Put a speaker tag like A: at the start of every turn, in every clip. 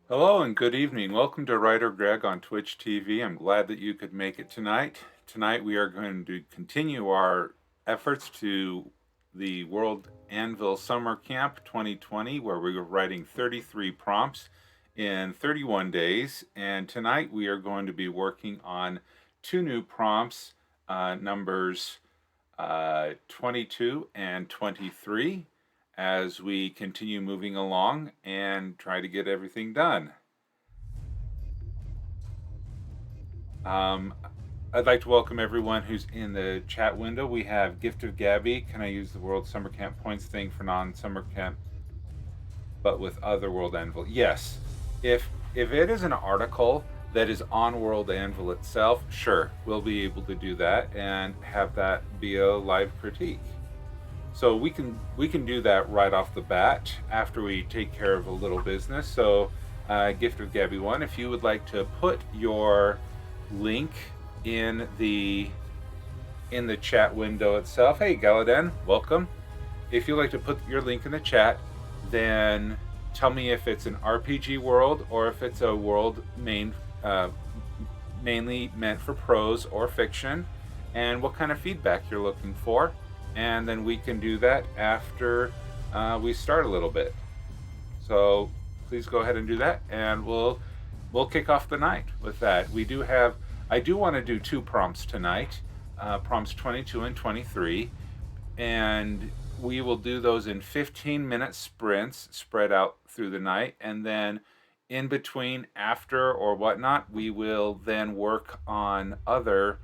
A: Hello and good evening. Welcome to WriterGreg on Twitch TV. I'm glad that you could make it tonight. Tonight we are going to continue our efforts to the WorldAnvil Summer Camp 2020, where we were writing 33 prompts in 31 days. And tonight we are going to be working on two new prompts, numbers 22 and 23. As we continue moving along and try to get everything done. I'd like to welcome everyone who's in the chat window. We have Gift of Gabby. Can I use the World Summer Camp points thing for non-summer camp, but with other WorldAnvil? Yes. If it is an article that is on WorldAnvil itself, sure, we'll be able to do that and have that be a live critique. So we can do that right off the bat after we take care of a little business. So Gift of Gabby 1, if you would like to put your link in the chat window itself. Hey Galaden, welcome. If you'd like to put your link in the chat, then tell me if it's an RPG world or if it's a world mainly meant for prose or fiction, and what kind of feedback you're looking for. And then we can do that after we start a little bit. So please go ahead and do that, and we'll kick off the night with that. I do want to do two prompts tonight, prompts 22 and 23, and we will do those in 15-minute sprints spread out through the night, and then in between, after or whatnot, we will then work on other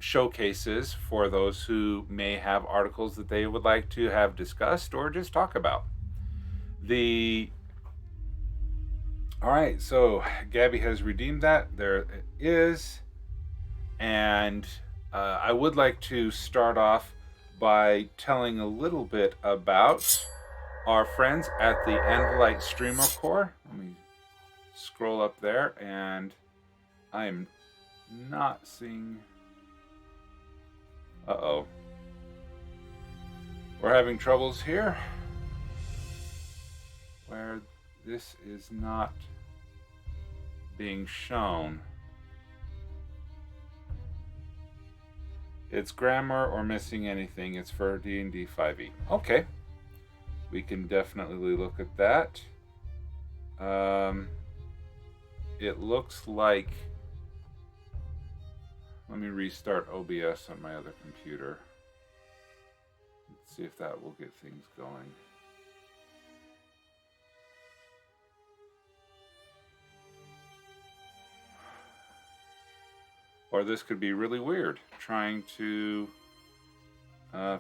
A: showcases for those who may have articles that they would like to have discussed or just talk about. All right, so Gabby has redeemed that. There it is. And I would like to start off by telling a little bit about our friends at the Anvilite Streamer Core. Let me scroll up there, and I'm not seeing... Uh-oh. We're having troubles here where this is not being shown. It's grammar or missing anything. It's for D&D 5e. Okay. We can definitely look at that. It looks like... Let me restart OBS on my other computer. Let's see if that will get things going. Or this could be really weird, trying to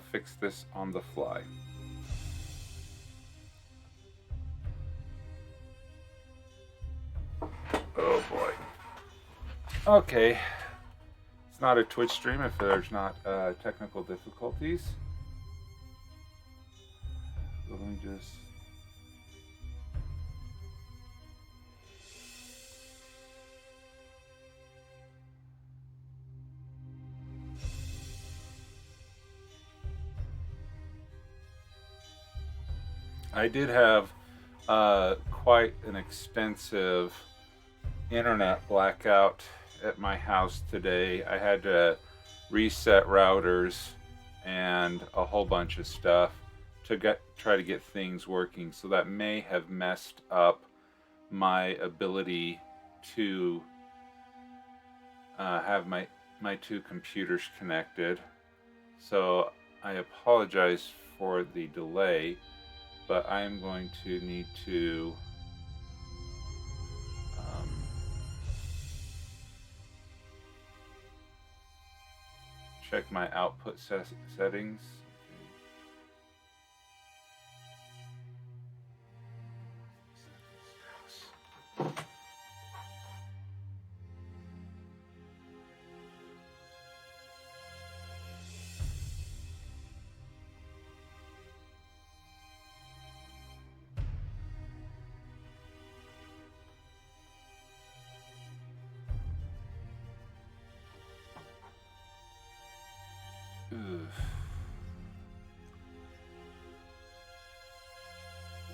A: fix this on the fly. Oh boy. Okay. Not a Twitch stream if there's not technical difficulties. So let me just... I did have quite an extensive internet blackout at my house today. I had to reset routers and a whole bunch of stuff to try to get things working. So that may have messed up my ability to have my two computers connected. So I apologize for the delay, but I am going to need to check my output settings.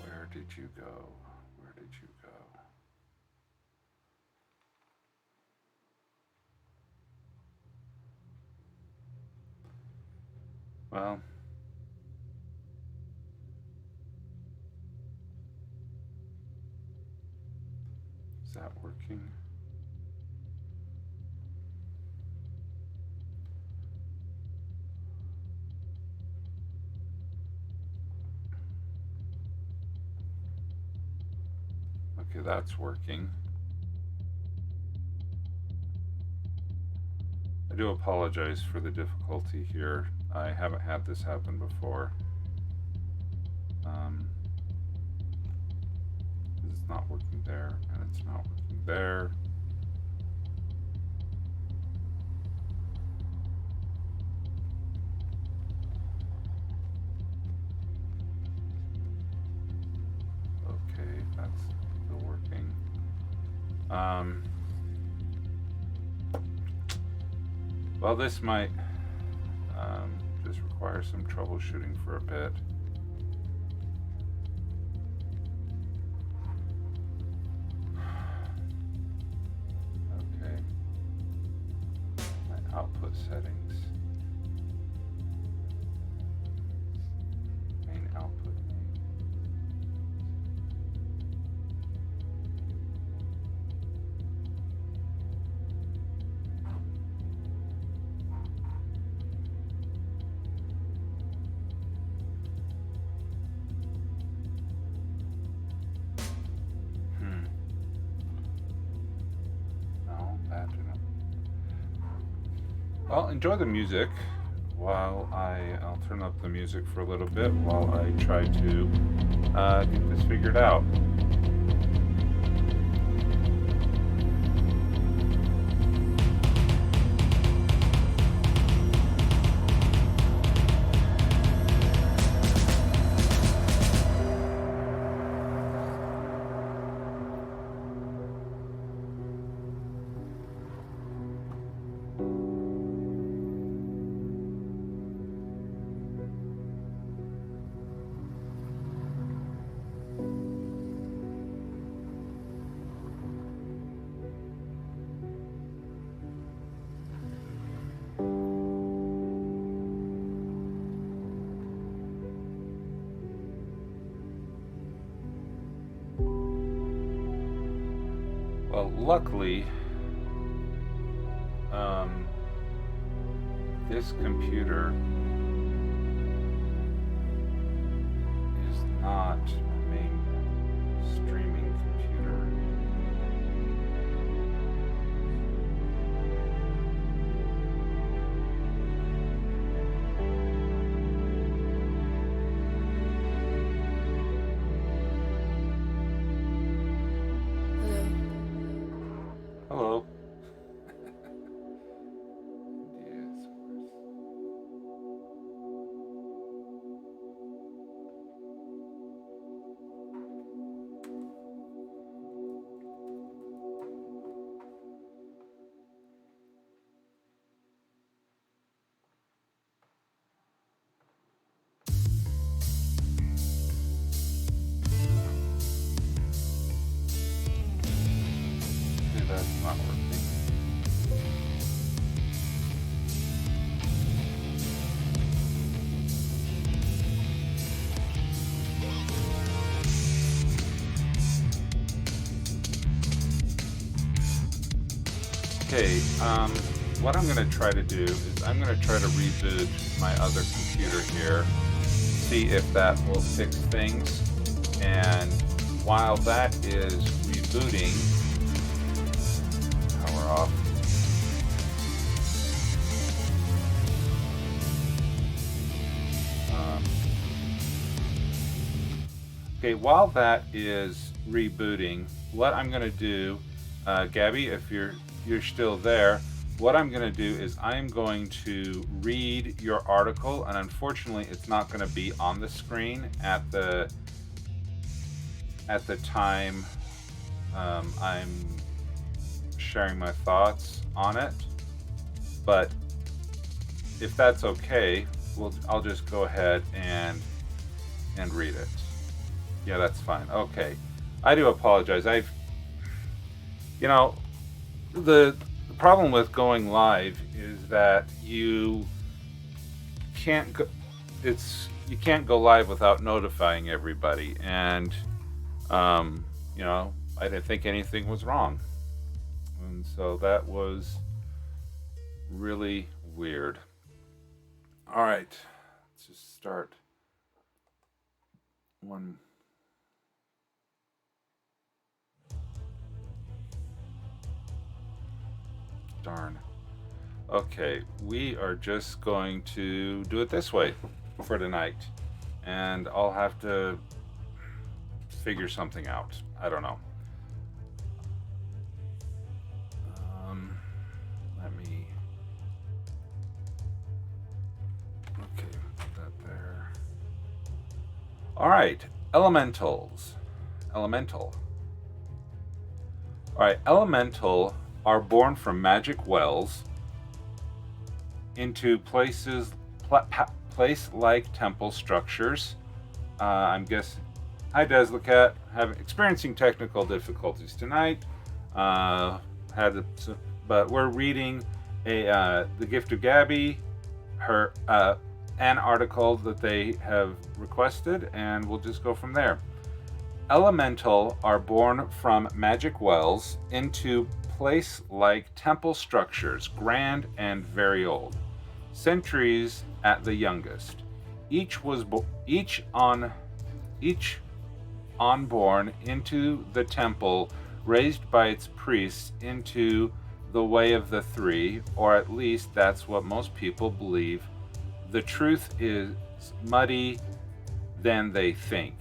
A: Where did you go? Where did you go? Well, is that working? Okay, that's working. I do apologize for the difficulty here. I haven't had this happen before. It's not working there, and it's not working there. Okay, that's still working. Well, this might just require some troubleshooting for a bit. Okay. My output settings. Main output name. Well, enjoy the music while I'll turn up the music for a little bit while I try to get this figured out. Well, luckily, this computer is not a main streaming computer. Hello. Yes, okay, that's not working. Okay, what I'm going to try to do is I'm going to try to reboot my other computer here, see if that will fix things, and while that is rebooting, power off. Okay, while that is rebooting, what I'm going to do, Gabby, if you're still there, what I'm going to do is I'm going to read your article, and unfortunately it's not going to be on the screen at the time I'm sharing my thoughts on it. But if that's okay, I'll just go ahead and read it. Yeah, that's fine. Okay. I do apologize. The problem with going live is that you can't go live without notifying everybody, and I didn't think anything was wrong, and so that was really weird. All right, let's just start one. Darn. Okay, we are just going to do it this way for tonight, and I'll have to figure something out. I don't know. Let me. Okay, put that there. All right, elementals. Elemental. All right, elemental are born from magic wells into place-like temple structures. I'm guessing. Hi, Deslicat. Experiencing technical difficulties tonight. But we're reading the Gift of Gabby, an article that they have requested, and we'll just go from there. Elemental are born from magic wells into place-like temple structures, grand and very old, centuries at the youngest. Each born into the temple, raised by its priests into the way of the three, or at least that's what most people believe. The truth is muddy than they think.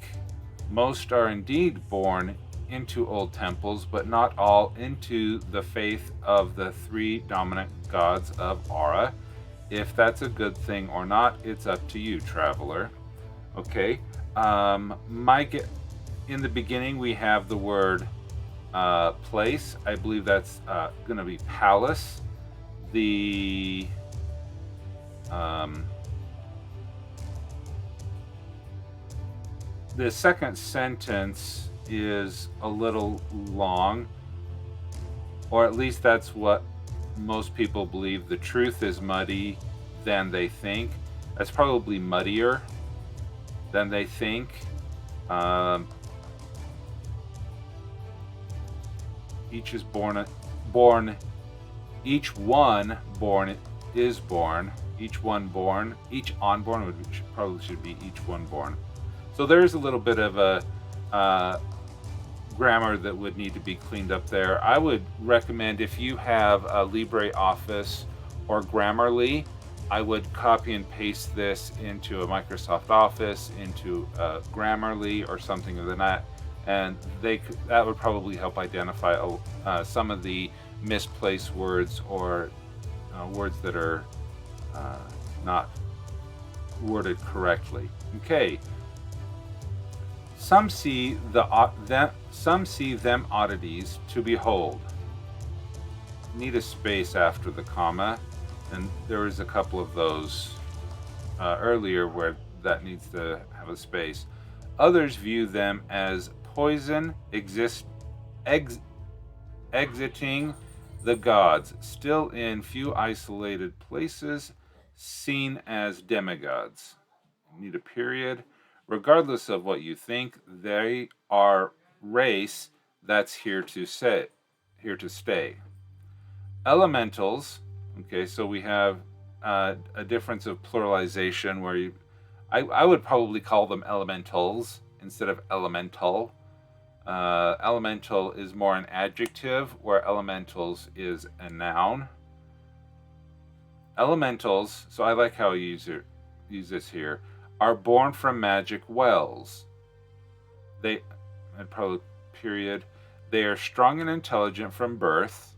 A: Most are indeed born into old temples, but not all into the faith of the three dominant gods of Aura. If that's a good thing or not, it's up to you, traveler. Okay. In the beginning, we have the word place. I believe that's going to be palace. The second sentence is a little long, or at least that's what most people believe. The truth is muddy than they think. That's probably muddier than they think. Each is born. Each one born is born. Each one born. Each unborn probably should be each one born. So there's a little bit of a grammar that would need to be cleaned up there. I would recommend, if you have a LibreOffice or Grammarly, I would copy and paste this into a Microsoft Office, into Grammarly or something of that, and that would probably help identify some of the misplaced words or words that are not worded correctly. Okay. Some see them oddities to behold. Need a space after the comma, and there was a couple of those earlier where that needs to have a space. Others view them as poison, exiting the gods, still in few isolated places, seen as demigods. Need a period. Regardless of what you think, they are race that's here to stay. Elementals. Okay, so we have a difference of pluralization where I would probably call them elementals instead of elemental. Elemental is more an adjective, where elementals is a noun. Elementals, so I like how you use this here, are born from magic wells. They are strong and intelligent from birth.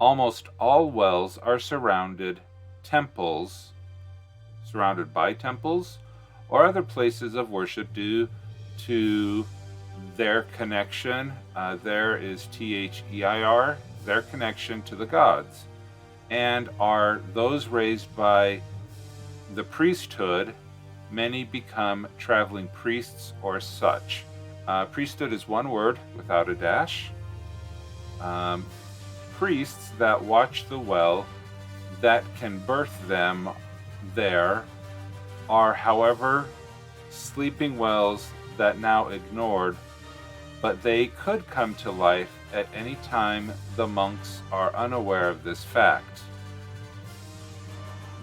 A: Almost all wells are surrounded by temples or other places of worship due to their connection. There is THEIR, their connection to the gods, and are those raised by the priesthood, many become traveling priests or such. Priesthood is one word without a dash. Priests that watch the well that can birth them there are, however, sleeping wells that now ignored, but they could come to life at any time the monks are unaware of this fact.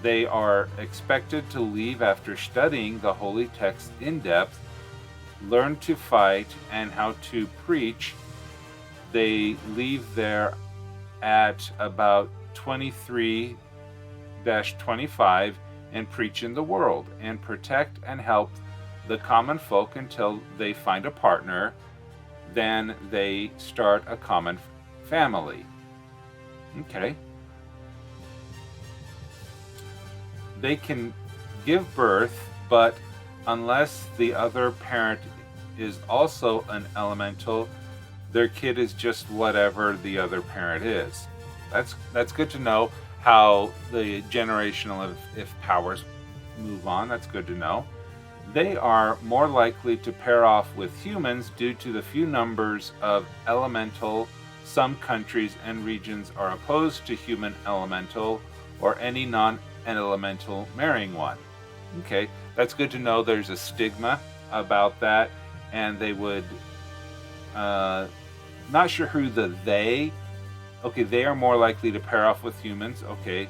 A: They are expected to leave after studying the holy text in depth, learn to fight and how to preach. They leave there at about 23-25 and preach in the world and protect and help the common folk until they find a partner. Then they start a common family. Okay. They can give birth, but unless the other parent is also an elemental, their kid is just whatever the other parent is. That's good to know how the generational if powers move on. That's good to know. They are more likely to pair off with humans due to the few numbers of elemental. Some countries and regions are opposed to human elemental or any non-elemental marrying one. Okay, that's good to know. There's a stigma about that, and they would not sure who the they. Okay, they are more likely to pair off with humans. Okay,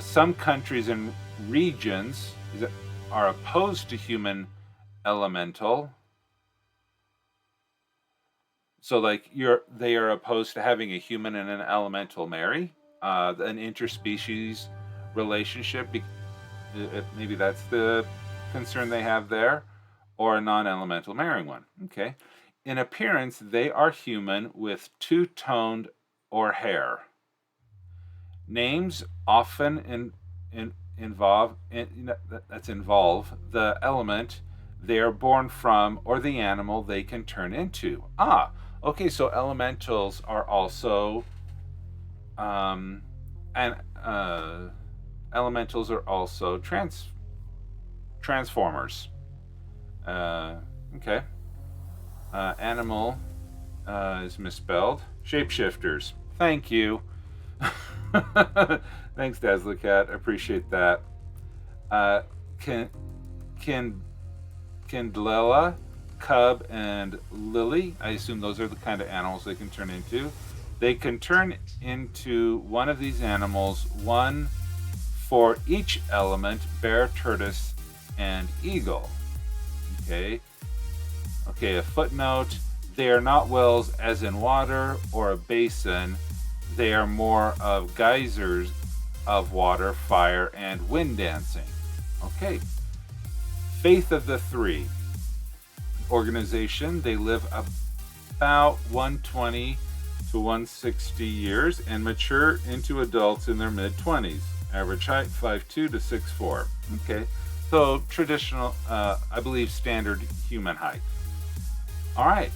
A: some countries and regions are opposed to human elemental. So like they are opposed to having a human and an elemental marry, an interspecies relationship. Maybe that's the concern they have there, or a non-elemental marrying one. Okay. In appearance, they are human with two-toned or hair. Names often involve the element they are born from or the animal they can turn into. Okay, so elementals are also elementals are also transformers. Okay. Animal is misspelled. Shapeshifters. Thank you. Thanks, Dazzlecat. I appreciate that. Kindlela, Cub, and Lily. I assume those are the kind of animals they can turn into. They can turn into one of these animals, one for each element: bear, tortoise, and eagle. Okay. Okay, a footnote. They are not wells as in water or a basin. They are more of geysers of water, fire, and wind dancing. Okay. Faith of the Three. Organization. They live about 120 to 160 years and mature into adults in their mid-20s. Average height 5'2 to 6'4. Okay. So traditional, I believe standard human height. All right.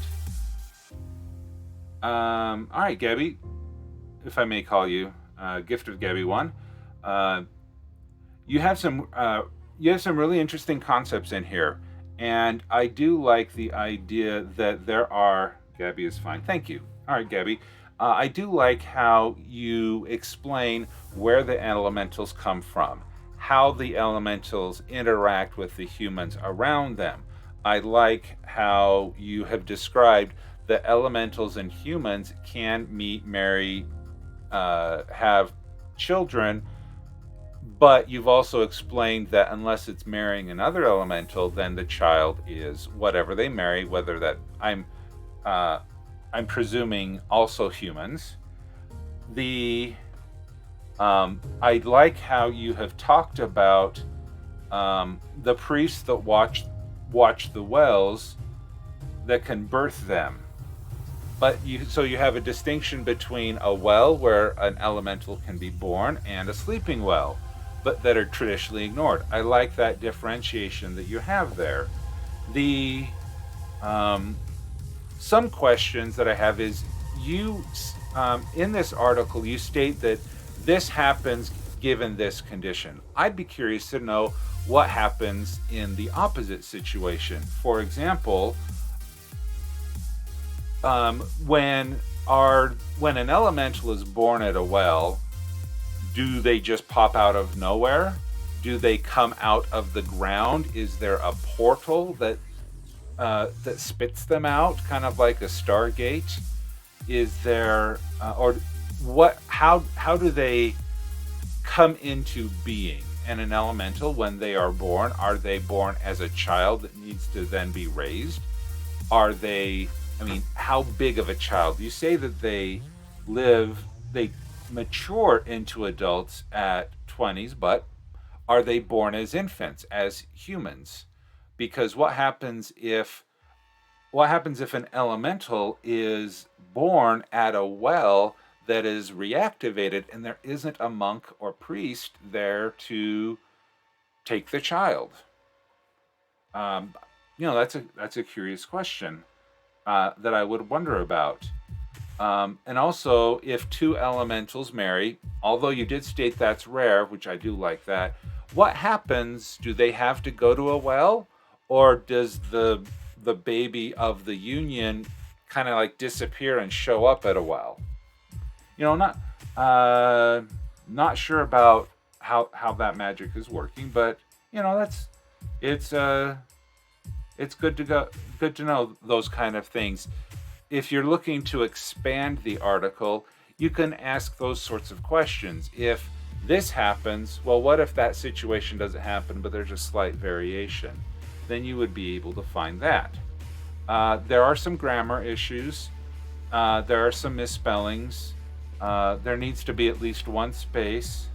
A: All right, Gabby, if I may call you, Gift of Gabby 1. You have some really interesting concepts in here, and I do like the idea that there are. Gabby is fine. Thank you. All right, Gabby. I do like how you explain where the elementals come from, how the elementals interact with the humans around them. I like how you have described the elementals and humans can meet, marry, have children, but you've also explained that unless it's marrying another elemental, then the child is whatever they marry, whether that I'm presuming also humans. I like how you have talked about the priests that watch the wells that can birth them. But you have a distinction between a well where an elemental can be born and a sleeping well, but that are traditionally ignored. I like that differentiation that you have there. Some questions that I have is, you in this article you state that this happens given this condition. I'd be curious to know what happens in the opposite situation. For example, when an elemental is born at a well, do they just pop out of nowhere? Do they come out of the ground? Is there a portal that spits them out, kind of like a Stargate? Is there, or what? How do they come into being? And an elemental, when they are born, are they born as a child that needs to then be raised? Are they? I mean, how big of a child? You say that they mature into adults at 20s, but are they born as infants, as humans? Because what happens if an elemental is born at a well that is reactivated and there isn't a monk or priest there to take the child? That's a curious question that I would wonder about. And also, if two elementals marry, although you did state that's rare, which I do like that, what happens? Do they have to go to a well, or does the baby of the union kind of like disappear and show up at a well? Not sure about how that magic is working, but it's good to know those kind of things. If you're looking to expand the article, you can ask those sorts of questions. If this happens, well, what if that situation doesn't happen, but there's a slight variation? Then you would be able to find that. There are some grammar issues. There are some misspellings. There needs to be at least one space.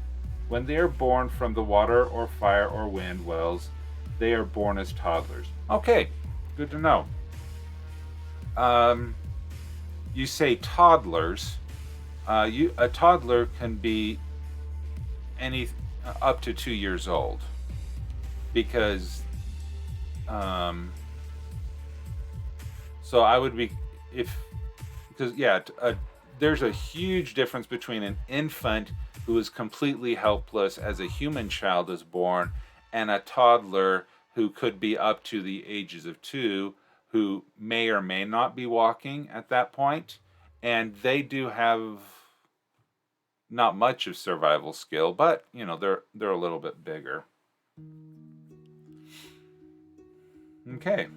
A: When they are born from the water or fire or wind wells, they are born as toddlers. Okay, good to know. You say toddlers. A toddler can be up to 2 years old, because so I would be there's a huge difference between an infant who is completely helpless as a human child is born and a toddler who could be up to the ages of 2, who may or may not be walking at that point, and they do have not much of survival skill, but they're a little bit bigger. Okay.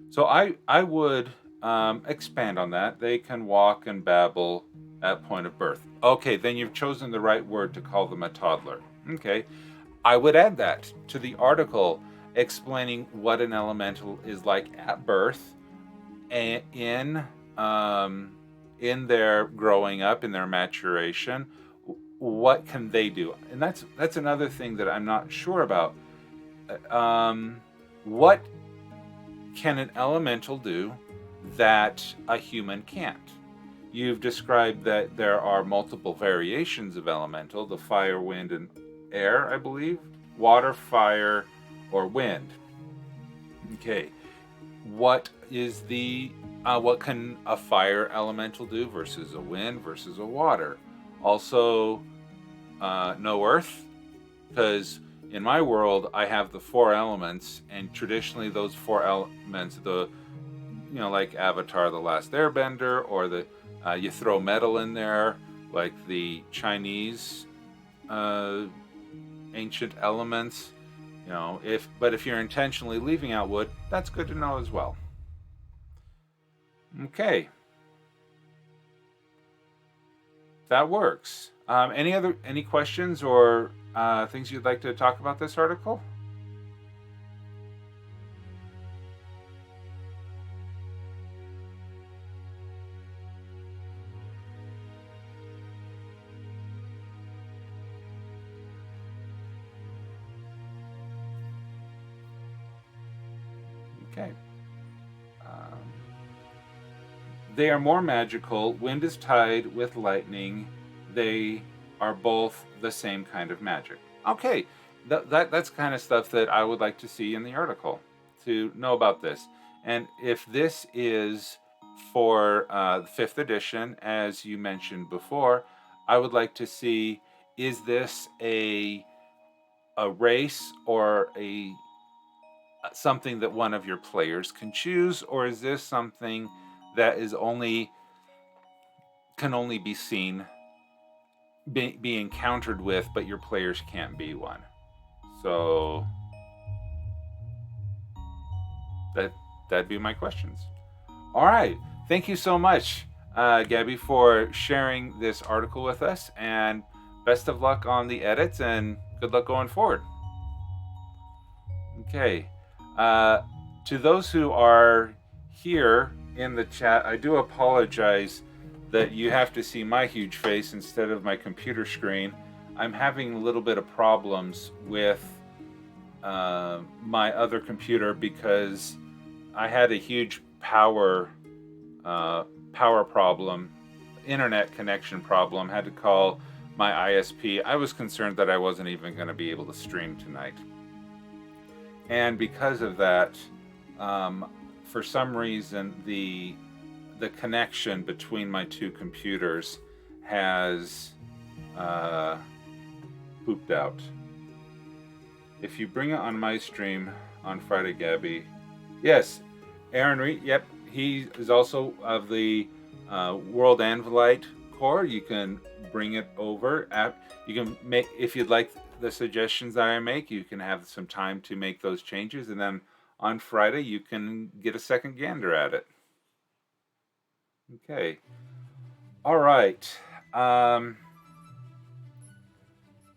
A: So I would expand on that. They can walk and babble at point of birth. Okay, then you've chosen the right word to call them a toddler. Okay. I would add that to the article, explaining what an elemental is like at birth, and in their growing up, in their maturation. What can they do? And that's another thing that I'm not sure about. What can an elemental do that a human can't? You've described that there are multiple variations of elemental: the fire, wind, and air, I believe. Water, fire, or wind. Okay. What can a fire elemental do versus a wind versus a water? Also, no earth, because in my world I have the 4 elements, and traditionally those 4 elements, like Avatar: The Last Airbender, or you throw metal in there, like the Chinese ancient elements. If you're intentionally leaving out wood, that's good to know as well. Okay, that works. Any questions or things you'd like to talk about this article? Okay. They are more magical. Wind is tied with lightning. They are both the same kind of magic. Okay, that's kind of stuff that I would like to see in the article, to know about this. And if this is for the 5th edition, as you mentioned before, I would like to see, is this a race or a something that one of your players can choose, or is this something that is can only be seen, be encountered with, but your players can't be one? So that'd be my questions. All right, thank you so much, Gabby, for sharing this article with us, and best of luck on the edits, and good luck going forward. Okay, to those who are here in the chat, I do apologize that you have to see my huge face instead of my computer screen. I'm having a little bit of problems with my other computer because I had a huge power problem, internet connection problem. Had to call my ISP. I was concerned that I wasn't even going to be able to stream tonight, and because of that, for some reason the connection between my two computers has pooped out. If you bring it on my stream on Friday, Gabby. Yes, Aaron Reed, yep, he is also of the WorldAnvilite core. You can bring it over. You can make, if you'd like the suggestions that I make, you can have some time to make those changes, and then on Friday you can get a second gander at it. Okay. All right.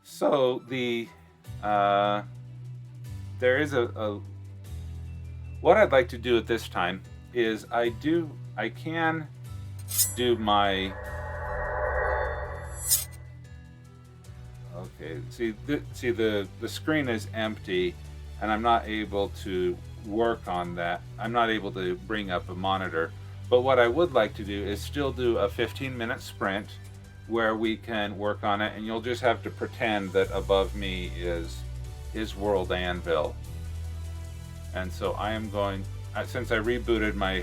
A: So the there is what I'd like to do at this time is I can do my, okay, see the screen is empty and I'm not able to work on that. I'm not able to bring up a monitor, but what I would like to do is still do a 15-minute sprint where we can work on it, and you'll just have to pretend that above me is WorldAnvil. And so I am going, since I rebooted my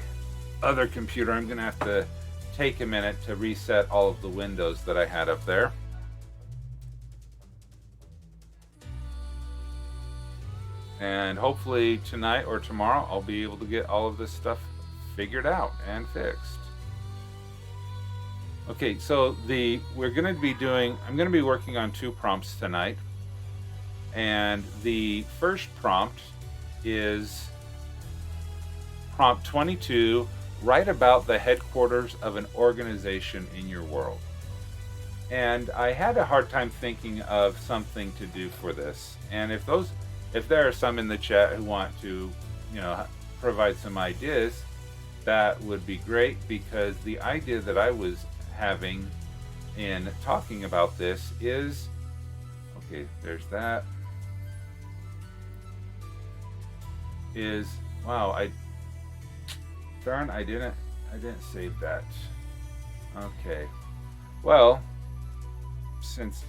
A: other computer, I'm going to have to take a minute to reset all of the windows that I had up there. And hopefully tonight or tomorrow I'll be able to get all of this stuff figured out and fixed. Okay, so I'm going to be working on 2 prompts tonight. And the first prompt is prompt 22, write about the headquarters of an organization in your world. And I had a hard time thinking of something to do for this. And if there are some in the chat who want to, provide some ideas, that would be great, because the idea that I was having in talking about this is, okay, there's that, is, wow, I didn't save that. Okay, well, since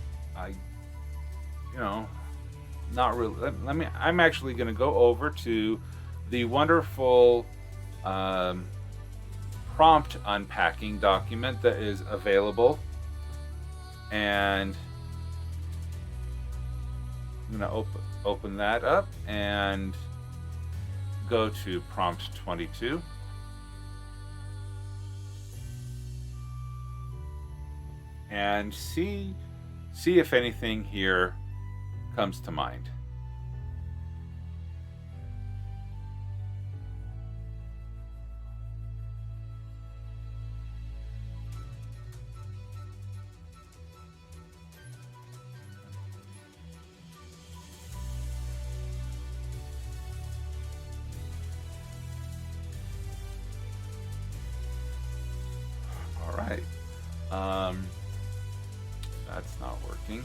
A: not really, I'm actually going to go over to the wonderful prompt unpacking document that is available, and I'm going to open that up and go to prompt 22. And see if anything here comes to mind. All right. That's not working.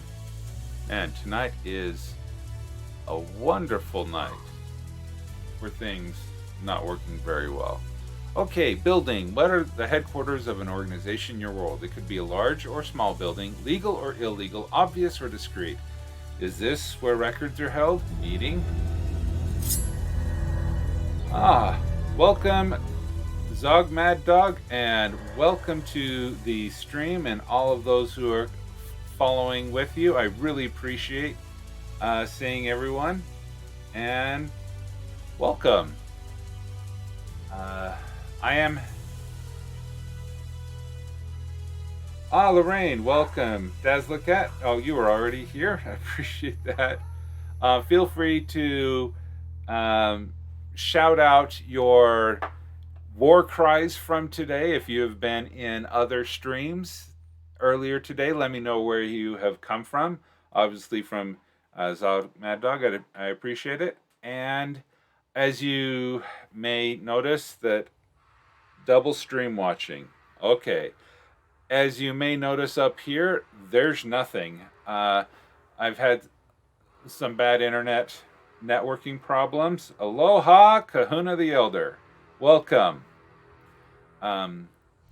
A: And tonight is a wonderful night for things not working very well. Okay, building. What are the headquarters of an organization in your world? It could be a large or small building, legal or illegal, obvious or discreet. Is this where records are held? Meeting? Welcome Zog Mad Dog, and welcome to the stream and all of those who are following with you. I really appreciate seeing everyone, and welcome. I am Lorraine, welcome. Dazzlecat, oh, you were already here. I appreciate that. Feel free to shout out your war cries from today. If you have been in other streams earlier today, let me know where you have come from. Obviously from Zog Mad Dog, I appreciate it. And as you may notice, that double stream watching. Okay. As you may notice up here, there's nothing. I've had some bad internet networking problems. Aloha, Kahuna the Elder. Welcome.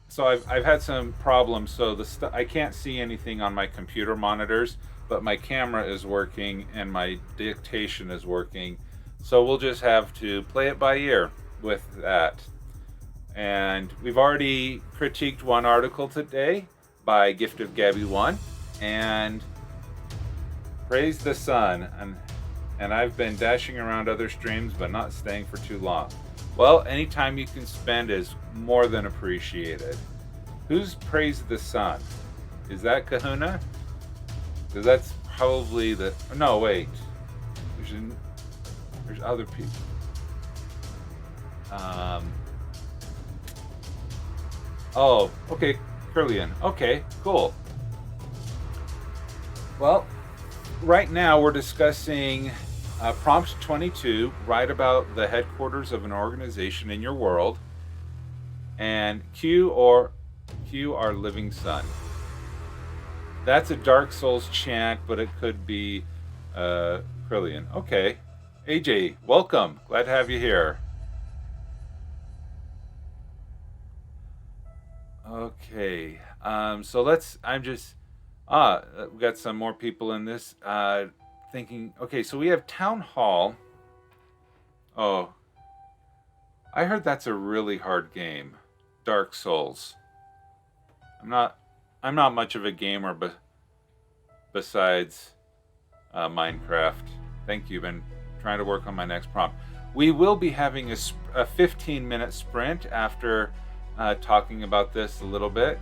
A: So I've had some problems, so I can't see anything on my computer monitors, but my camera is working and my dictation is working. So we'll just have to play it by ear with that. And we've already critiqued one article today by Gift of Gabby 1, and praise the sun. And I've been dashing around other streams, but not staying for too long. Well, any time you can spend is more than appreciated. Who's praised the sun? Is that Kahuna? Because that's probably the... No, wait. There's other people. Oh, okay. Curlian. Okay, cool. Well, right now we're discussing prompt 22, write about the headquarters of an organization in your world, and Q our living sun. That's a Dark Souls chant, but it could be Krillian. Okay. AJ, welcome. Glad to have you here. Okay. So we got some more people in this thinking, okay, so we have Town Hall. Oh, I heard that's a really hard game, Dark Souls. I'm not much of a gamer, but besides Minecraft. Thank you. Been trying to work on my next prompt. We will be having a 15-minute sprint after talking about this a little bit.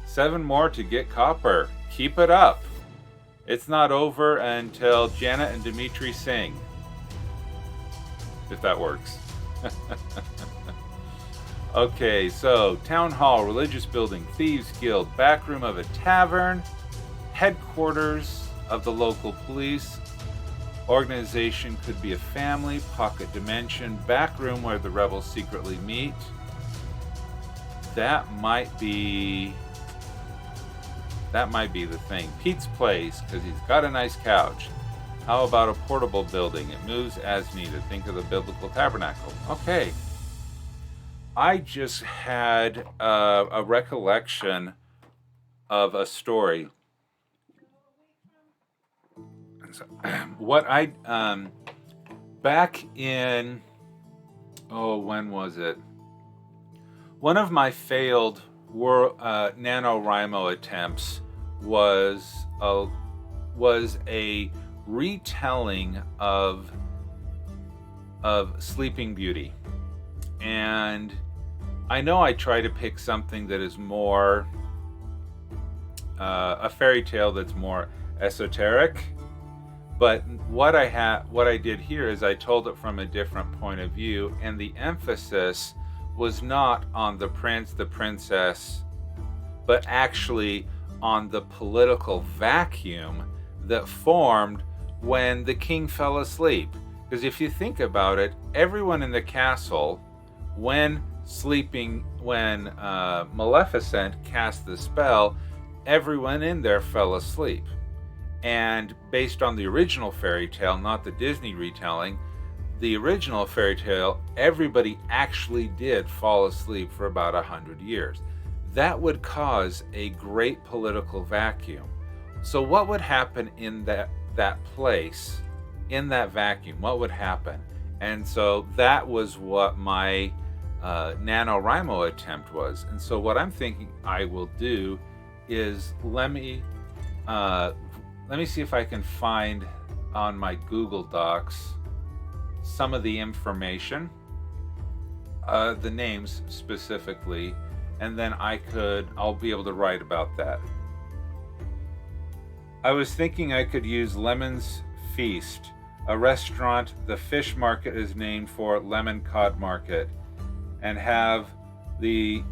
A: 7 more to get copper. Keep it up. It's not over until Janet and Dimitri sing. If that works. Okay, so Town Hall, Religious Building, Thieves Guild, Backroom of a Tavern, Headquarters of the local police, Organization could be a family, Pocket Dimension, Backroom where the rebels secretly meet. That might be the thing. Pete's Place, because he's got a nice couch. How about a portable building? It moves as needed. Think of the biblical tabernacle. Okay. I just had a recollection of a story. What I back in when was it? One of my failed NaNoWrimo attempts was a retelling of Sleeping Beauty, and I know I try to pick something that is more a fairy tale that's more esoteric. But what I did here is I told it from a different point of view, and the emphasis was not on the prince, the princess, but actually on the political vacuum that formed when the king fell asleep. Because if you think about it, everyone in the castle, when Maleficent cast the spell, everyone in there fell asleep. And based on the original fairy tale, not the Disney retelling, the original fairy tale, everybody actually did fall asleep for about 100 years. That would cause a great political vacuum. So what would happen in that place, in that vacuum? What would happen? And so that was what my NaNoWrimo attempt was. And so what I'm thinking I will do is let me see if I can find on my Google Docs some of the information, the names specifically, and then I'll be able to write about that. I was thinking I could use Lemon's Feast, a restaurant the fish market is named for, Lemon Cod Market, and have the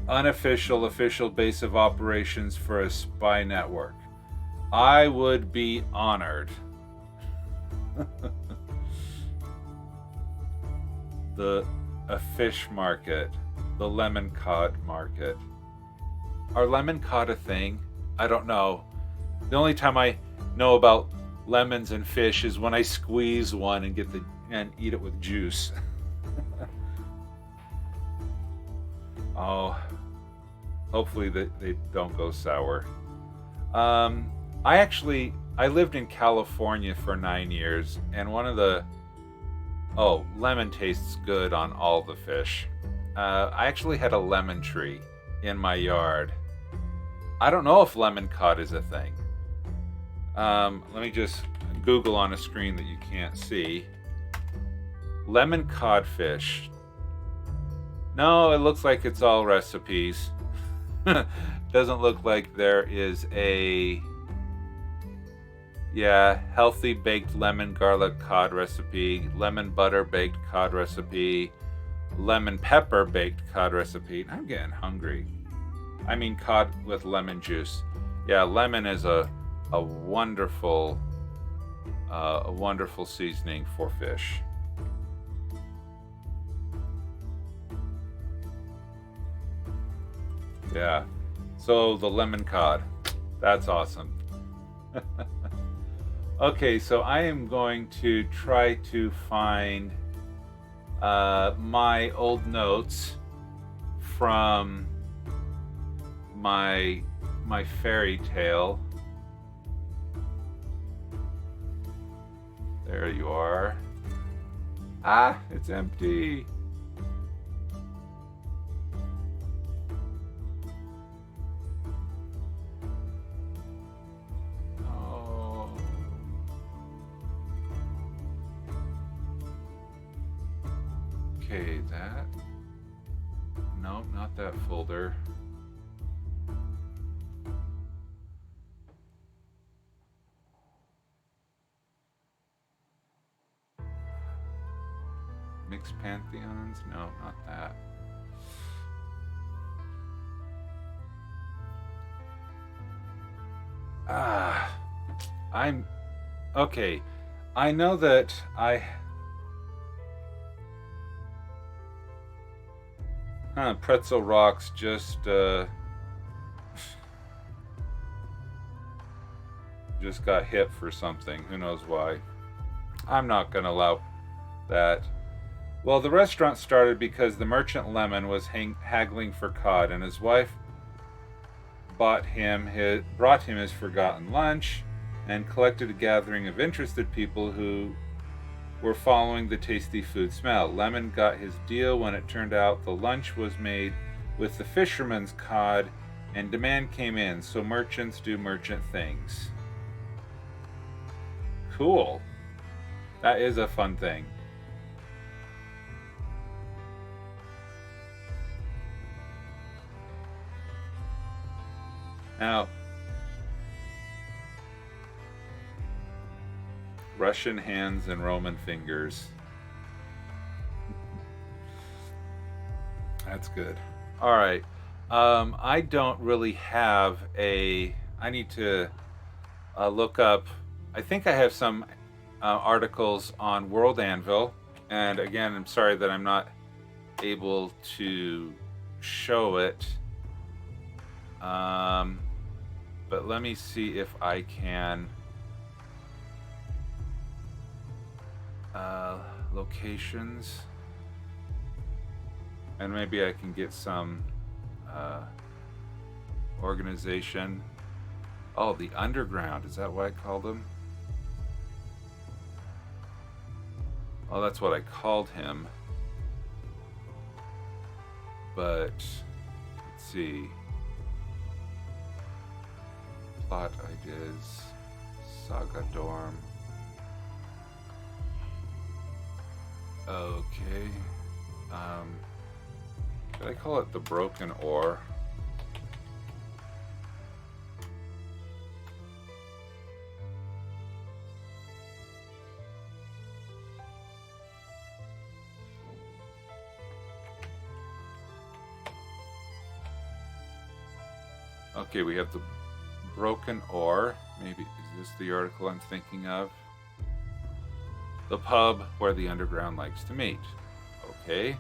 A: unofficial official base of operations for a spy network. I would be honored. A fish market, the lemon cod market. Are lemon cod a thing? I don't know. The only time I know about lemons and fish is when I squeeze one and eat it with juice. Oh, hopefully they don't go sour. I lived in California for 9 years, and lemon tastes good on all the fish. I actually had a lemon tree in my yard. I don't know if lemon cod is a thing. Let me just Google on a screen that you can't see. Lemon codfish. No, it looks like it's all recipes. Doesn't look like there is a healthy baked lemon garlic cod recipe, lemon butter baked cod recipe, lemon pepper baked cod recipe. I'm getting hungry. I mean cod with lemon juice. Yeah, lemon is a wonderful seasoning for fish. Yeah, so the lemon cod, that's awesome. Okay, so I am going to try to find my old notes from my fairy tale. There you are. Ah, it's empty. Okay, nope, not that folder. Mixed Pantheons? No, not that. Okay. I know that Pretzel Rocks just got hit for something. Who knows why? I'm not gonna allow that. Well, the restaurant started because the merchant Lemon was haggling for cod, and his wife brought him his forgotten lunch, and collected a gathering of interested people who were following the tasty food smell. Lemon got his deal when it turned out the lunch was made with the fisherman's cod, and demand came in, so merchants do merchant things. Cool. That is a fun thing. Now, Russian hands and Roman fingers. That's good. All right. I don't really have I need to look up. I think I have some articles on WorldAnvil. And again, I'm sorry that I'm not able to show it. But let me see if I can. Locations. And maybe I can get some organization. Oh, the underground. Is that what I called them? Well, that's what I called him. But let's see. Plot ideas. Sagadorm. Okay. Did I call it the broken ore? Okay, we have the broken ore. Maybe, is this the article I'm thinking of? The pub where the underground likes to meet. Okay.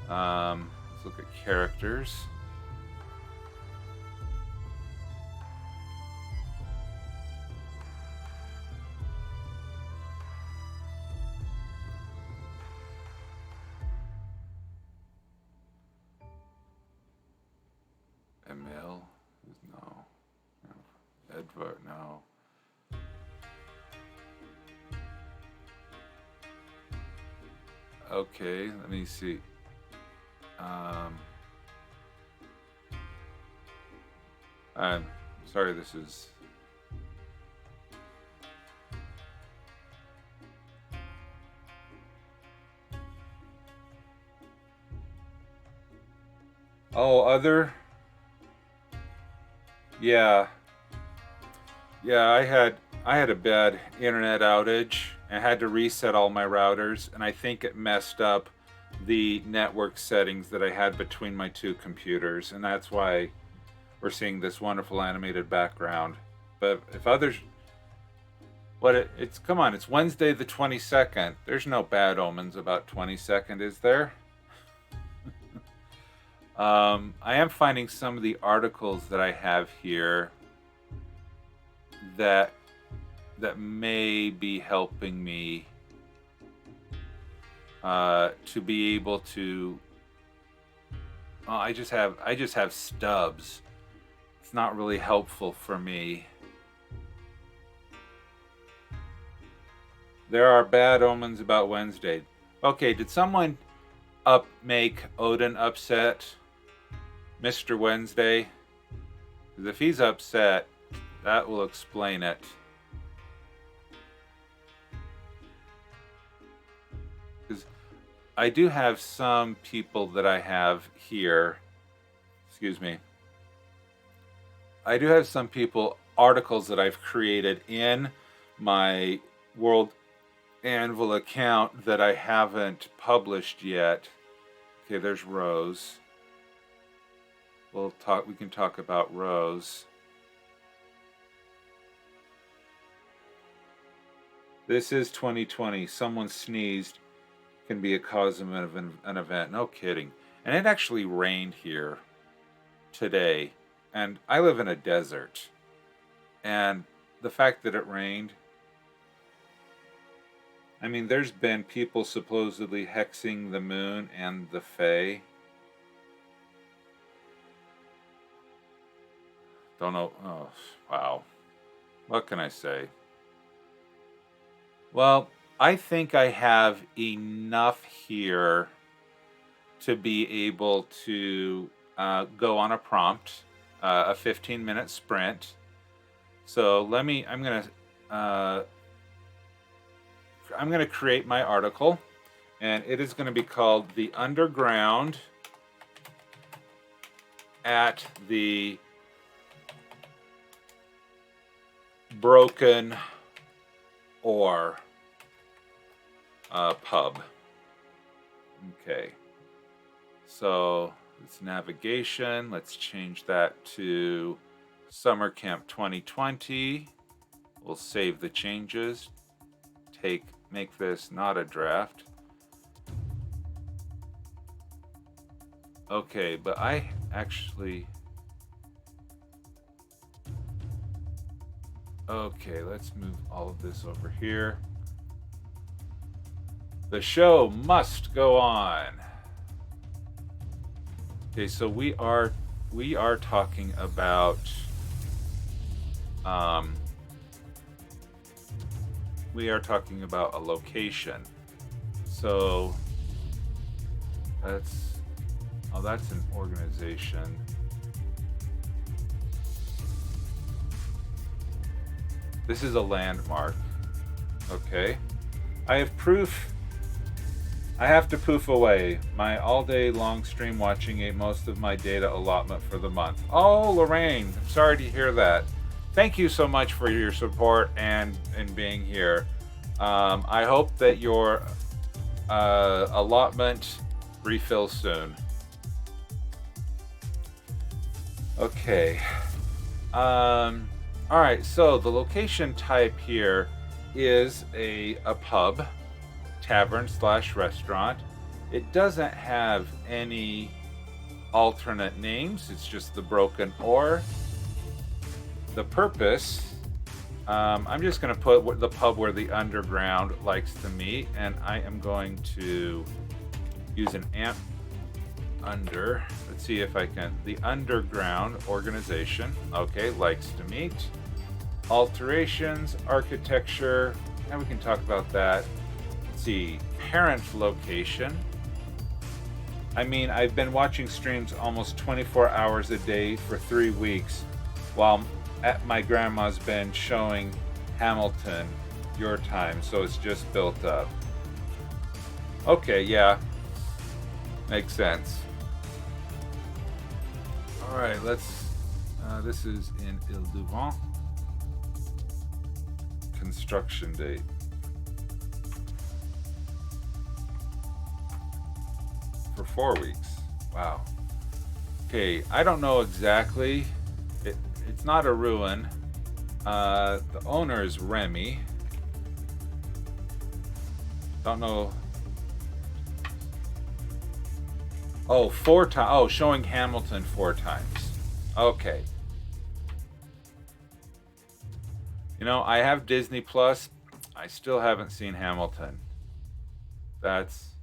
A: Let's look at characters. Emil? No. Edward, no. Okay, let me see. I'm sorry, this is... Oh, other? Yeah. Yeah, I had a bad internet outage. I had to reset all my routers, and I think it messed up the network settings that I had between my two computers, and that's why we're seeing this wonderful animated background. But if others... it's come on, it's Wednesday the 22nd. There's no bad omens about 22nd, is there? I am finding some of the articles that I have here that may be helping me to be able to... I just have stubs. It's not really helpful for me. There are bad omens about Wednesday. Okay, did someone make Odin upset Mr. Wednesday? Because if he's upset, that will explain it. Because I do have some people that I have here. Excuse me. I do have some articles that I've created in my WorldAnvil account that I haven't published yet. Okay, there's Rose. We can talk about Rose. This is 2020. Someone sneezed can be a cause of an event. No kidding. And it actually rained here today. And I live in a desert. And the fact that it rained... I mean, there's been people supposedly hexing the moon and the Fae. Don't know. Oh, wow. What can I say? Well, I think I have enough here to be able to go on a prompt, a 15-minute sprint. So I'm gonna create my article, and it is going to be called "The Underground at the Broken Ore Pub." Okay, so it's navigation. Let's change that to Summer Camp 2020. We'll save the changes. Make this not a draft. Okay, but I actually... Okay, let's move all of this over here. The show must go on. Okay, so we are talking about a location. so that's an organization. This is a landmark. Okay. I have proof. I have to poof away. My all-day long stream watching ate most of my data allotment for the month. Oh, Lorraine, I'm sorry to hear that. Thank you so much for your support and being here. I hope that your allotment refills soon. Okay. All right, so the location type here is a pub, tavern / restaurant. It doesn't have any alternate names. It's just the Broken Ore. The purpose, I'm just going to put the pub where the underground likes to meet, and I am going to use an amp under. Let's see if I can. The underground organization, okay, likes to meet. Alterations, architecture, and we can talk about that. Let's see, parent location. I mean, I've been watching streams almost 24 hours a day for 3 weeks, while at my grandma's been showing Hamilton your time, so it's just built up. Okay, yeah, makes sense. All right, let's. This is in Ile-de-Vent. Construction date. For 4 weeks. Wow. Okay, I don't know exactly. It's not a ruin. The owner is Remy. Don't know. Oh, 4 times. Oh, showing Hamilton 4 times. Okay. You know, I have Disney Plus. I still haven't seen Hamilton. That's.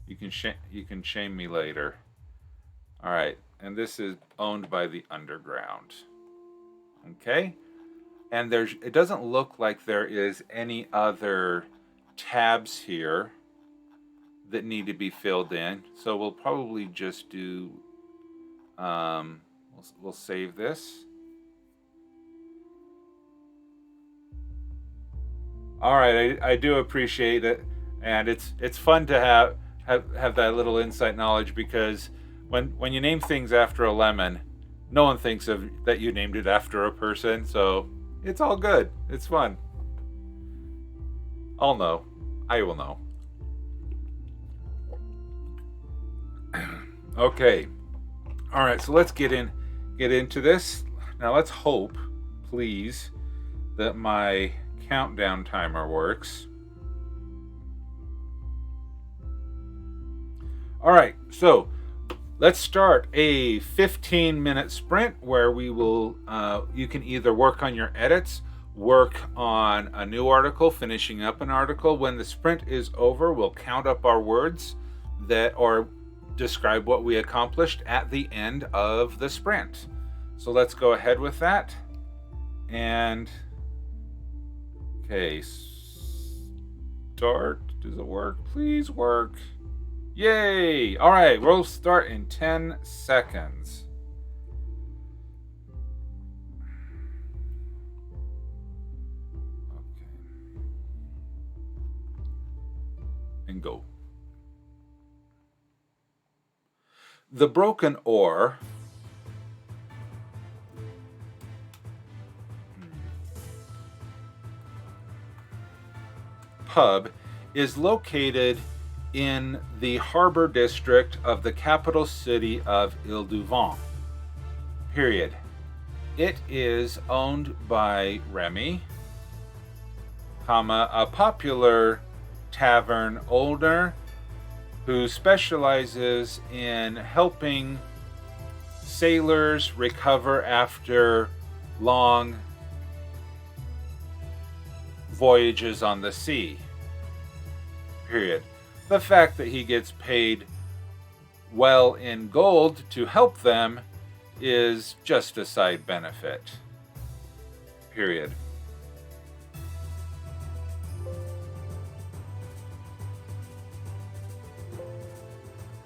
A: You can shame me later. All right, and this is owned by the Underground. Okay, and it doesn't look like there is any other tabs here that need to be filled in. So we'll probably just do. We'll save this. All right, I do appreciate it, and it's fun to have that little insight knowledge, because when you name things after a lemon, no one thinks of that you named it after a person, so it's all good. It's fun. I'll know. I will know. Okay. All right, so let's get into this. Now let's hope, please, that my countdown timer works. All right, so let's start a 15-minute sprint where we will, you can either work on your edits, work on a new article, finishing up an article. When the sprint is over, we'll count up our words or describe what we accomplished at the end of the sprint. So let's go ahead with that. And, okay, start. Does it work? Please work. Yay! All right, we'll start in 10 seconds. Okay. And go. The Broken Ore pub is located in the harbor district of the capital city of Ile-de-Vent. Period. It is owned by Remy, a popular tavern owner who specializes in helping sailors recover after long voyages on the sea. Period. The fact that he gets paid well in gold to help them is just a side benefit. Period.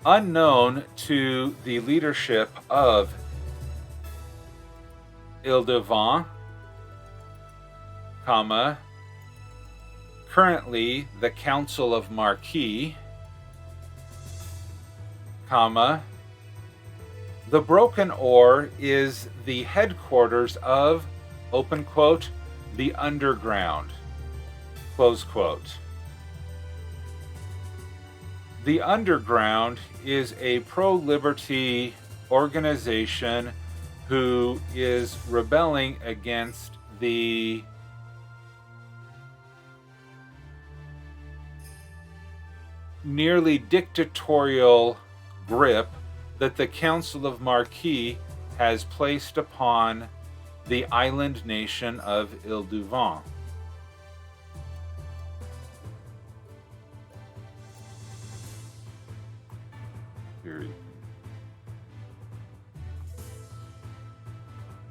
A: unknown to the leadership of Ildevant, currently the Council of Marquis, the Broken Ore is the headquarters of, open quote, the underground, close quote. The Underground is a pro-liberty organization who is rebelling against the nearly dictatorial grip that the Council of Marquis has placed upon the island nation of Ildevant.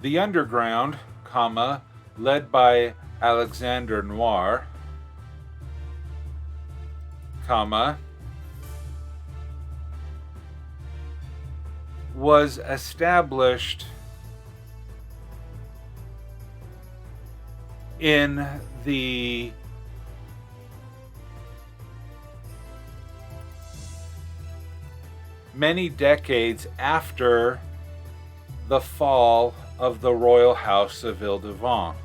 A: The Underground, led by Alexander Noir, was established in the many decades after the fall of the royal house of Ildevant.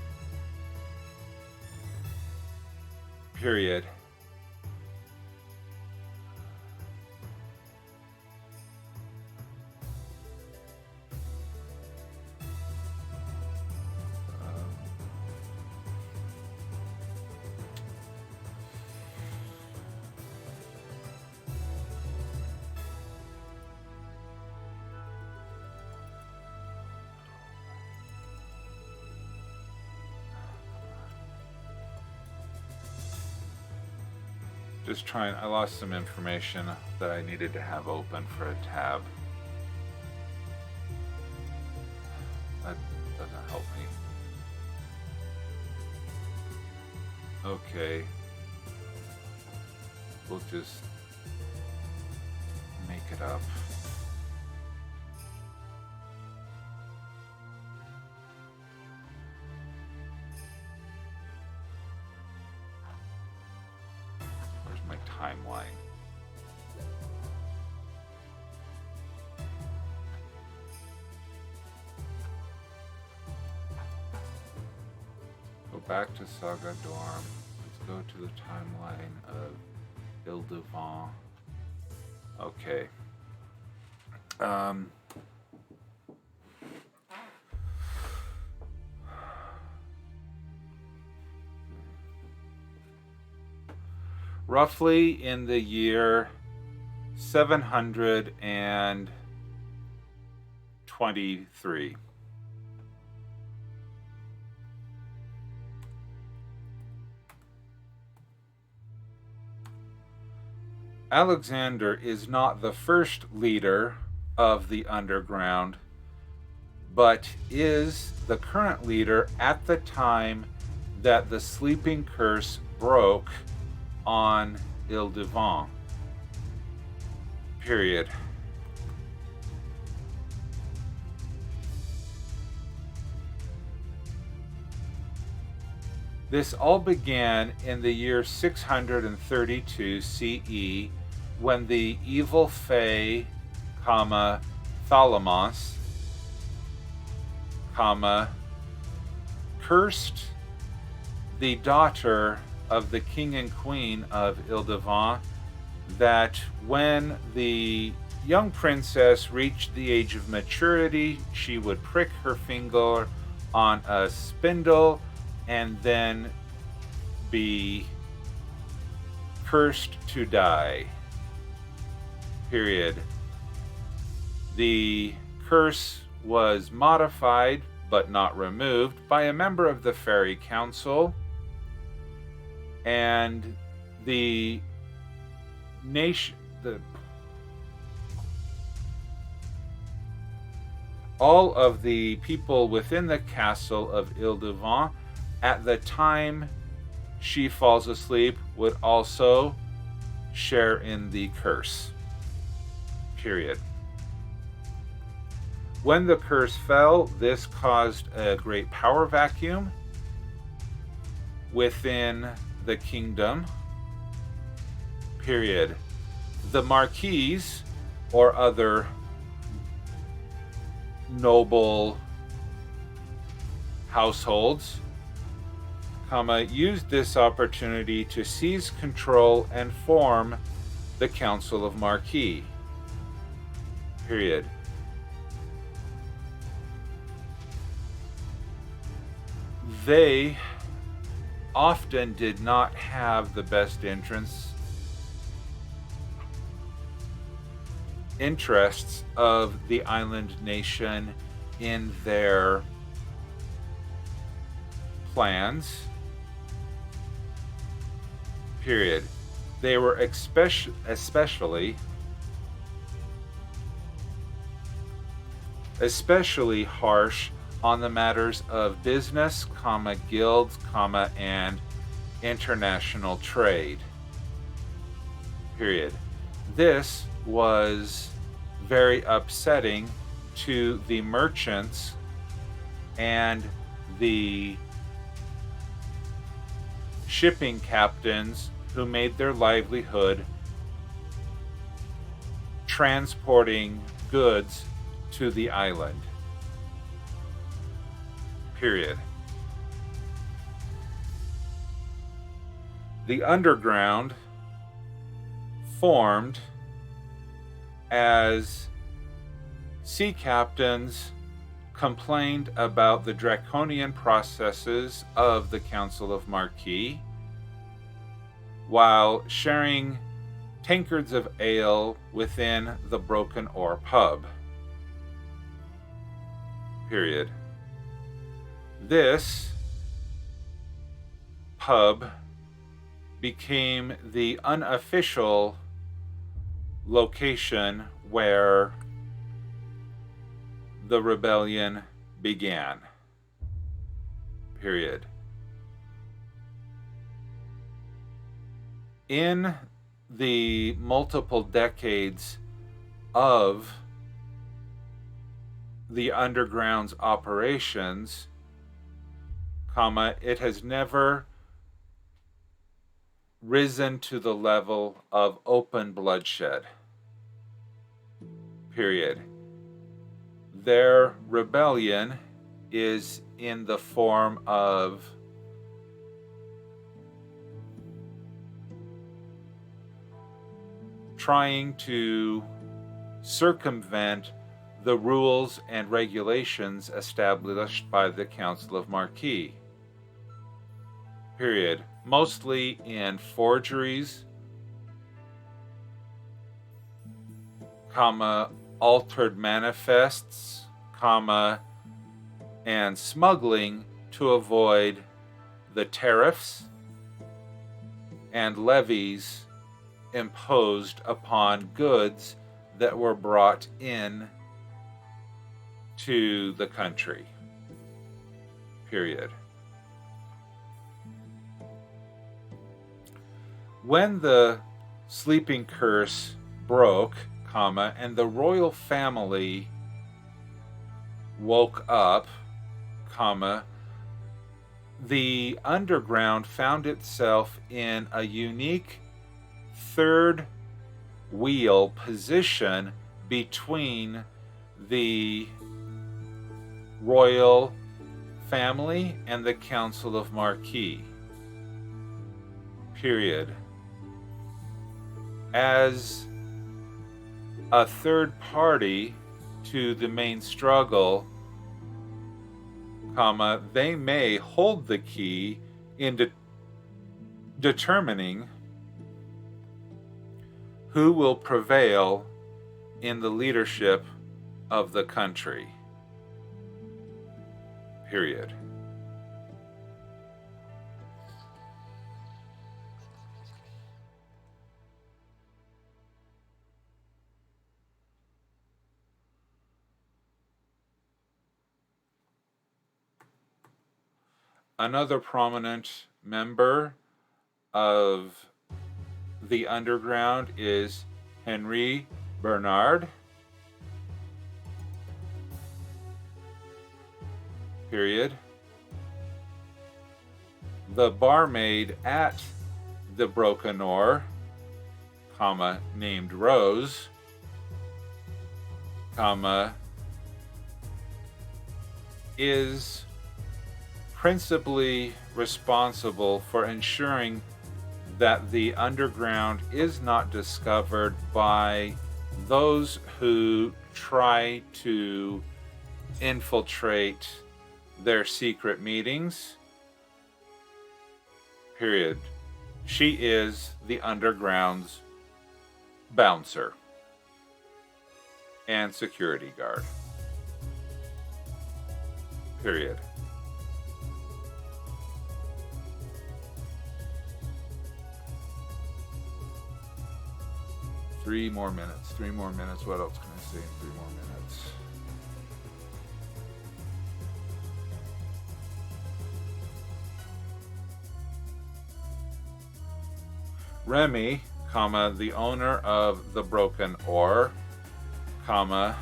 A: Period. Just trying, I lost some information that I needed to have open for a tab. That doesn't help me. Okay. We'll just make it up. Timeline. Go back to Sagadorm. Let's go to the timeline of Ildevant. Okay. Roughly in the year 723. Alexander is not the first leader of the underground, but is the current leader at the time that the sleeping curse broke on Ildevant. Period. This all began in the year 632 CE when the evil Fae, Thalamos, cursed the daughter of the king and queen of Ildevant, that when the young princess reached the age of maturity, she would prick her finger on a spindle and then be cursed to die. Period. The curse was modified but not removed by a member of the Fairy Council, and the nation, all of the people within the castle of Ildevant at the time she falls asleep would also share in the curse. period. When the curse fell, this caused a great power vacuum within the kingdom, period. The marquises or other noble households, used this opportunity to seize control and form the Council of Marquis, period. They often did not have the best interests of the island nation in their plans, period. They were especially harsh on the matters of business, guilds, and international trade, period. This was very upsetting to the merchants and the shipping captains who made their livelihood transporting goods to the island, period. The underground formed as sea captains complained about the draconian processes of the Council of Marquis while sharing tankards of ale within the Broken Oar pub, period. This pub became the unofficial location where the rebellion began, period. In the multiple decades of the underground's operations, it has never risen to the level of open bloodshed, period. Their rebellion is in the form of trying to circumvent the rules and regulations established by the Council of Marquis, period. Mostly in forgeries, altered manifests, and smuggling to avoid the tariffs and levies imposed upon goods that were brought in to the country, period. When the sleeping curse broke, and the royal family woke up, the underground found itself in a unique third wheel position between the royal family and the Council of Marquis, period. As a third party to the main struggle, they may hold the key in determining who will prevail in the leadership of the country, period. Another prominent member of the underground is Henry Bernard, period. The barmaid at the Broken Oar, comma, named Rose, comma, is principally responsible for ensuring that the underground is not discovered by those who try to infiltrate their secret meetings, period. She is the underground's bouncer and security guard, period. Three more minutes. What else can I say in 3 more minutes? Remy, comma, the owner of the Broken Oar, comma,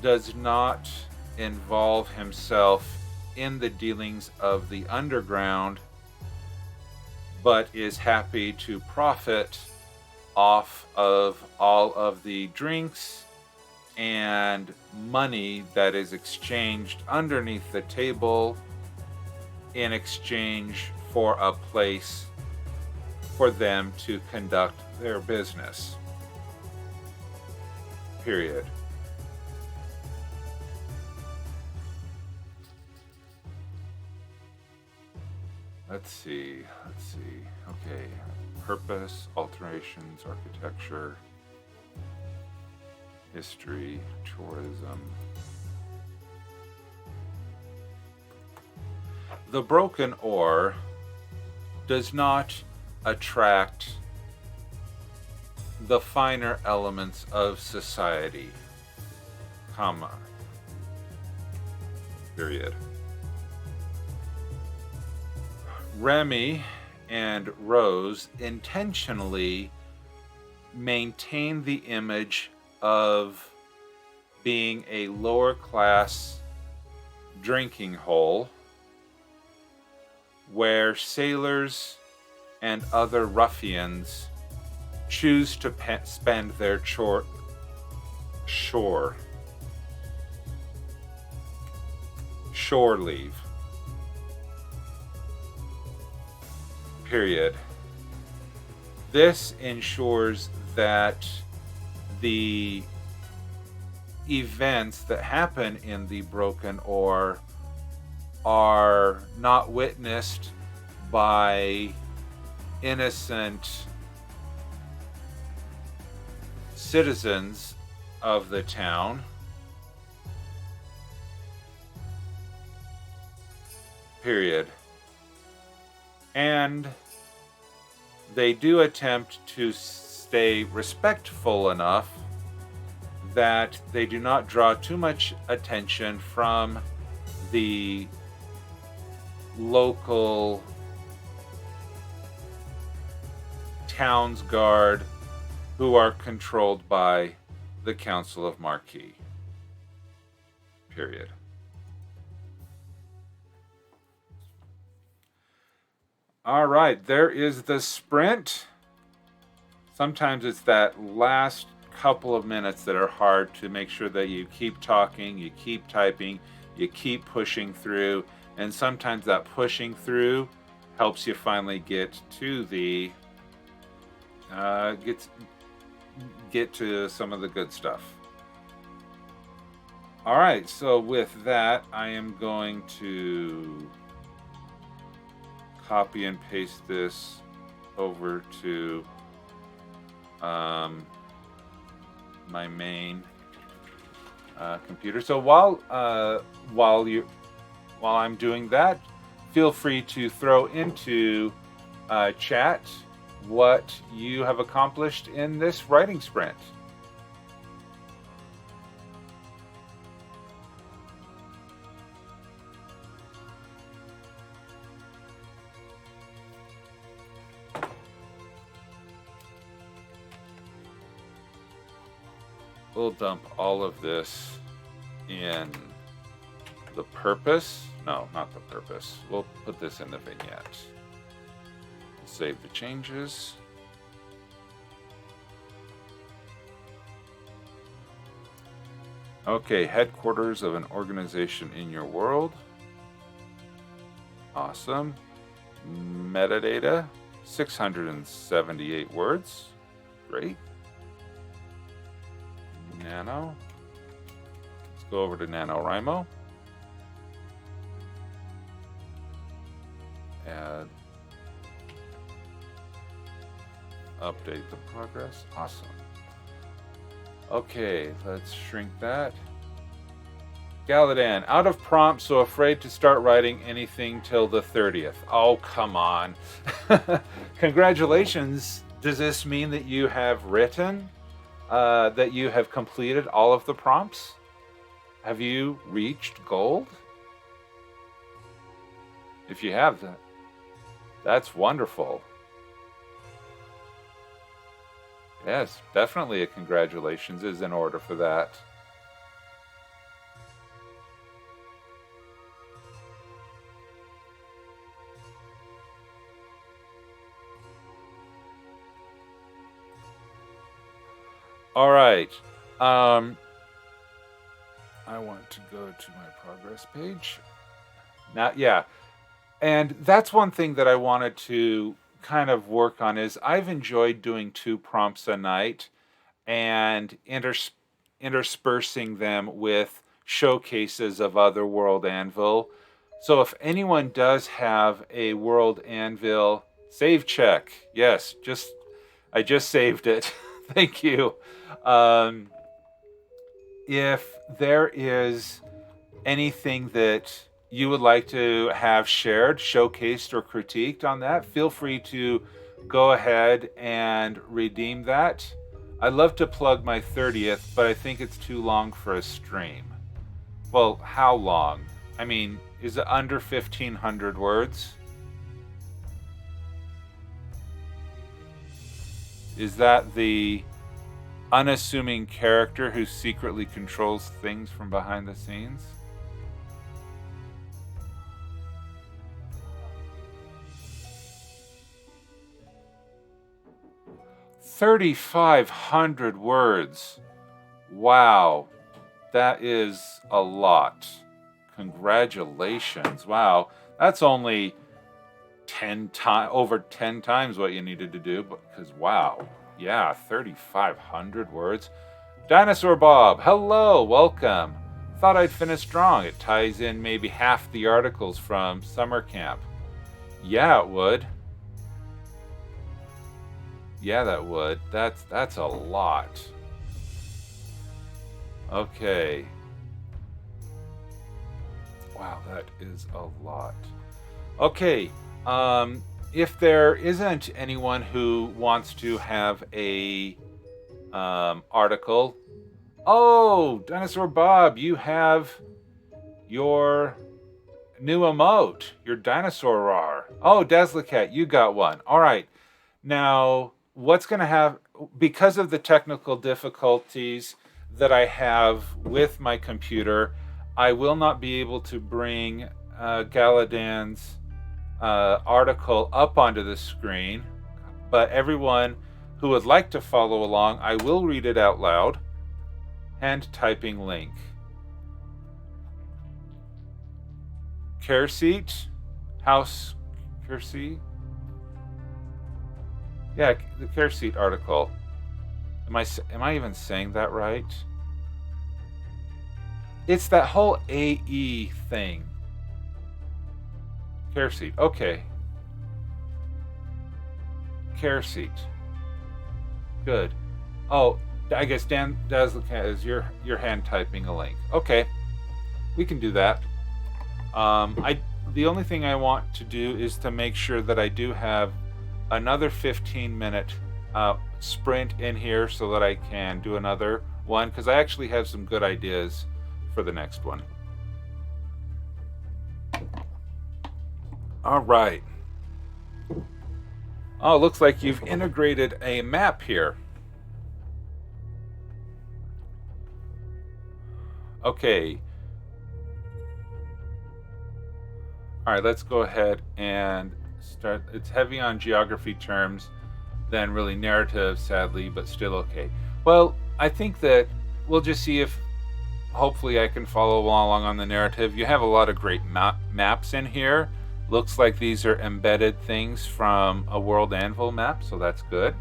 A: does not involve himself in the dealings of the underground, but is happy to profit off of all of the drinks and money that is exchanged underneath the table in exchange for a place for them to conduct their business, period. Let's see. Okay. Purpose, alterations, architecture, history, tourism. The Broken Oar does not attract the finer elements of society, comma, period. Remy and Rose intentionally maintain the image of being a lower class drinking hole where sailors and other ruffians choose to spend their shore leave, period. This ensures that the events that happen in the Broken Oar are not witnessed by innocent citizens of the town, period. And they do attempt to stay respectful enough that they do not draw too much attention from the local town's guard, who are controlled by the Council of Marquis, period. All right, there is the sprint. Sometimes it's that last couple of minutes that are hard to make sure that you keep talking, you keep typing, you keep pushing through, and sometimes that pushing through helps you finally get to the get to some of the good stuff. All right, so with that, I am going to copy and paste this over to my main computer. So while I'm doing that, feel free to throw into chat what you have accomplished in this writing sprint. we'll dump all of this in the purpose. No, not the purpose. We'll put this in the vignette. Save the changes. Okay, headquarters of an organization in your world. Awesome. Metadata, 678 words. Great. Nano. Let's go over to NaNoWrimo. Add. Update the progress. Awesome. Okay, let's shrink that. Galadan, out of prompt, so afraid to start writing anything till the 30th. Oh, come on. Congratulations. Does this mean that you have written, that you have completed all of the prompts? Have you reached gold? If you have, that's wonderful. Yes, definitely a congratulations is in order for that. All right. I want to go to my progress page. Now, yeah. And that's one thing that I wanted to kind of work on is I've enjoyed doing 2 prompts a night and interspersing them with showcases of other WorldAnvil. So if anyone does have a WorldAnvil save check, yes, I just saved it. Thank you. If there is anything that you would like to have shared, showcased, or critiqued on that, feel free to go ahead and redeem that. I'd love to plug my 30th, but I think it's too long for a stream. Well, how long? I mean, is it under 1,500 words? Is that the unassuming character who secretly controls things from behind the scenes? $3,500 words. Wow, that is a lot. Congratulations. Wow, that's only over 10 times what you needed to do, because wow, yeah, 3,500 words. Dinosaur Bob, hello, welcome. Thought I'd finish strong. It ties in maybe half the articles from summer camp. Yeah, it would. Yeah, that would. That's a lot. Okay. Wow, that is a lot. Okay. If there isn't anyone who wants to have a article. Oh, Dinosaur Bob, you have your new emote, your dinosaur roar. Oh, Dazzlecat, you got one. All right. Now, what's going to have, because of the technical difficulties that I have with my computer, I will not be able to bring Galadan's article up onto the screen, but everyone who would like to follow along, I will read it out loud. Hand typing link. Care seat, house care seat. Yeah, the care seat article. Am I even saying that right? It's that whole AE thing. Care seat. Okay. Care seat. Good. Oh, I guess Dan Dazzlecat is your hand typing a link. Okay. We can do that. The only thing I want to do is to make sure that I do have another 15-minute sprint in here so that I can do another one, because I actually have some good ideas for the next one. All right. Oh, looks like you've integrated a map here. Okay. All right, let's go ahead and start. It's heavy on geography terms than really narrative, sadly, but still okay. Well, I think that we'll just see if hopefully I can follow along on the narrative. You have a lot of great maps in here. Looks like these are embedded things from a WorldAnvil map, so that's good.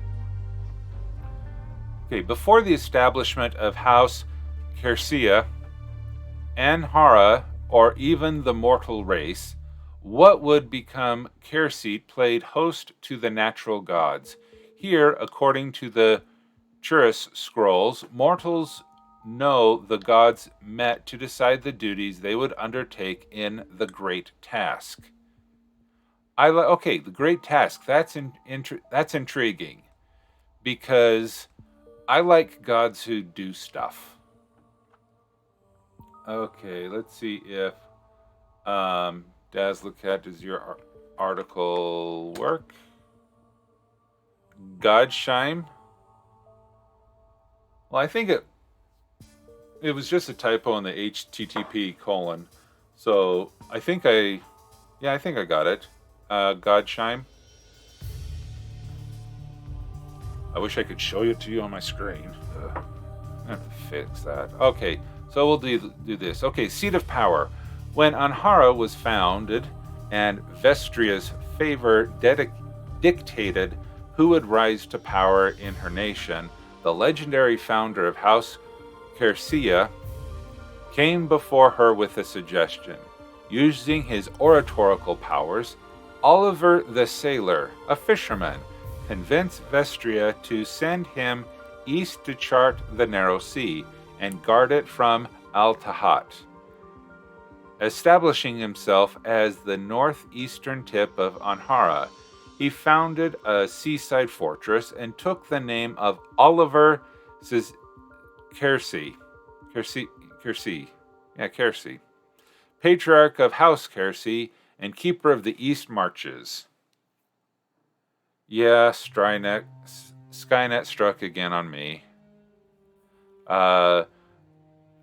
A: Okay, before the establishment of House Kersia, Anhara, or even the mortal race, what would become Kerseat played host to the natural gods. Here, according to the Churus scrolls, mortals know the gods met to decide the duties they would undertake in the great task. Okay, the great task. That's intriguing because I like gods who do stuff. Okay, let's see if Dazzlecat, does your article work? Godshime. Well, I think it was just a typo in the HTTP colon. So I think I got it. Godshime. I wish I could show it to you on my screen. I have to fix that. Okay, so we'll do this. Okay, Seat of Power. When Anhara was founded and Vestria's favor dictated who would rise to power in her nation, the legendary founder of House Kersia came before her with a suggestion. Using his oratorical powers, Oliver the Sailor, a fisherman, convinced Vestria to send him east to chart the narrow sea and guard it from Al-Tahat. Establishing himself as the northeastern tip of Anhara, he founded a seaside fortress and took the name of Oliver Kersi, Patriarch of House Kersi and Keeper of the East Marches. Yeah, Skynet struck again on me.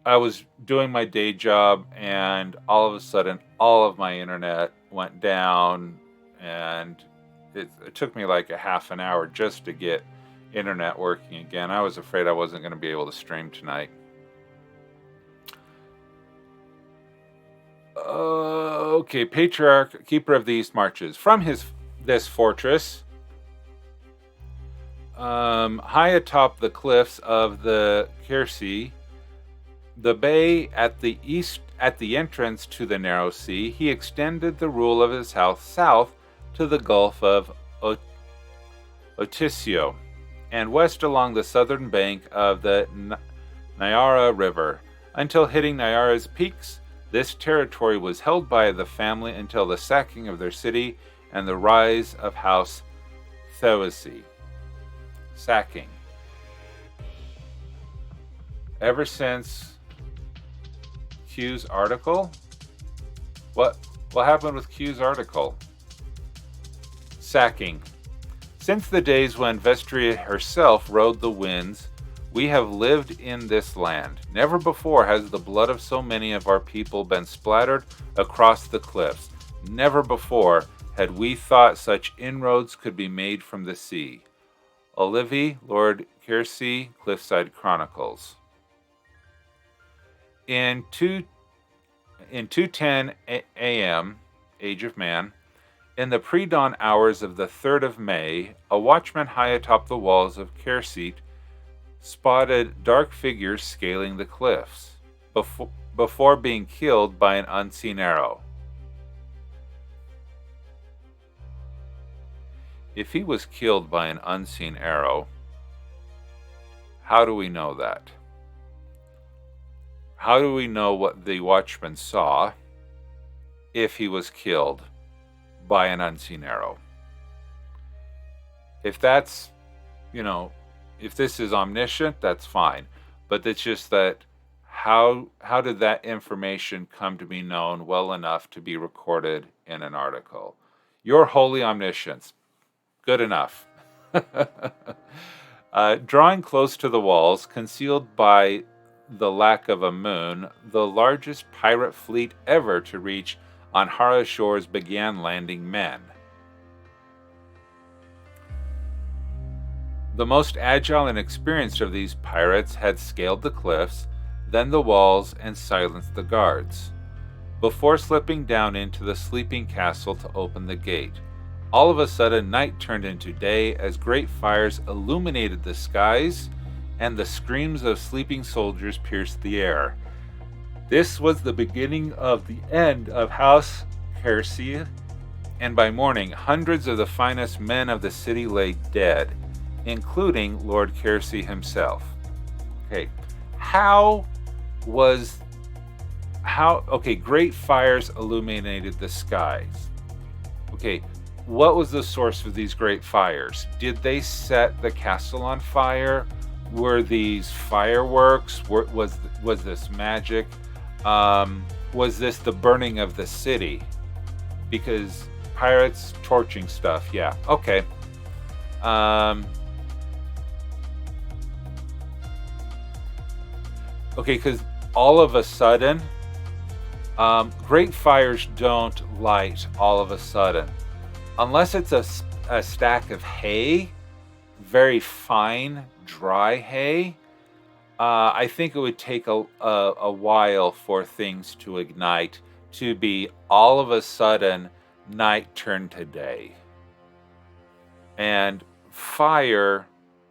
A: I was doing my day job, and all of a sudden, all of my internet went down, and it took me like a half an hour just to get internet working again. I was afraid I wasn't going to be able to stream tonight. Okay, Patriarch, Keeper of the East Marches. From this fortress, high atop the cliffs of the Kersi, the bay at the entrance to the narrow sea, he extended the rule of his house south to the Gulf of Otisio and west along the southern bank of the Nyara River. Until hitting Nyara's peaks, this territory was held by the family until the sacking of their city and the rise of House Thewasi. Sacking. Ever since Q's article? What happened with Q's article? Sacking. Since the days when Vestria herself rode the winds, we have lived in this land. Never before has the blood of so many of our people been splattered across the cliffs. Never before had we thought such inroads could be made from the sea. Olivie, Lord Kersi, Cliffside Chronicles. In 2:10 a.m., Age of Man, in the pre-dawn hours of the 3rd of May, a watchman high atop the walls of Kerseat spotted dark figures scaling the cliffs before being killed by an unseen arrow. If he was killed by an unseen arrow, how do we know that? How do we know what the watchman saw if he was killed by an unseen arrow? If that's, if this is omniscient, that's fine. But it's just that how did that information come to be known well enough to be recorded in an article? Your holy omniscience. Good enough. Drawing close to the walls, concealed by the lack of a moon, the largest pirate fleet ever to reach Anhara shores began landing men. The most agile and experienced of these pirates had scaled the cliffs, then the walls, and silenced the guards, before slipping down into the sleeping castle to open the gate. All of a sudden, night turned into day as great fires illuminated the skies, and the screams of sleeping soldiers pierced the air. This was the beginning of the end of House Kiersey, and by morning, hundreds of the finest men of the city lay dead, including Lord Kiersey himself. Okay, great fires illuminated the skies. Okay, what was the source of these great fires? Did they set the castle on fire? Were these fireworks? Was this magic? Was this the burning of the city? Because pirates torching stuff, yeah. Okay. Because all of a sudden, great fires don't light all of a sudden. Unless it's a stack of hay, very fine, dry hay, I think it would take a while for things to ignite, to be all of a sudden night turned to day. And fire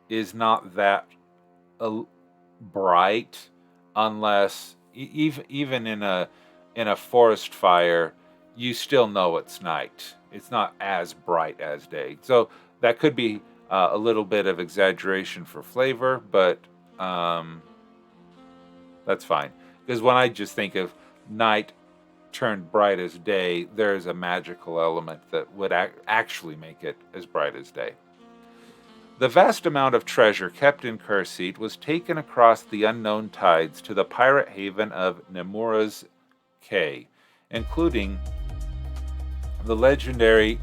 A: is not that bright unless even in a forest fire, you still know it's night. It's not as bright as day. So that could be a little bit of exaggeration for flavor, but that's fine. Because when I just think of night turned bright as day, there's a magical element that would actually make it as bright as day. The vast amount of treasure kept in Kiersey was taken across the unknown tides to the pirate haven of Nemura's Cay, including the legendary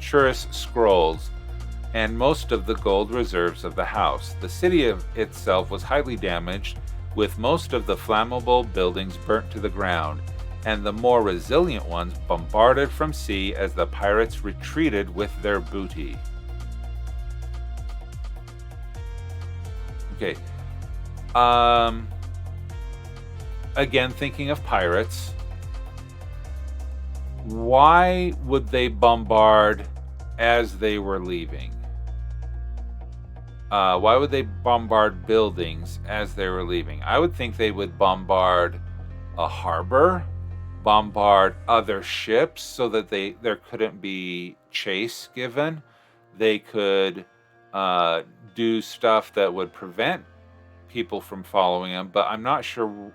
A: Churus scrolls and most of the gold reserves of the house. The city itself was highly damaged, with most of the flammable buildings burnt to the ground, and the more resilient ones bombarded from sea as the pirates retreated with their booty. Okay. Again, thinking of pirates, why would they bombard as they were leaving? Why would they bombard buildings as they were leaving? I would think they would bombard a harbor, bombard other ships so that there couldn't be chase given. They could do stuff that would prevent people from following them, but I'm not sure.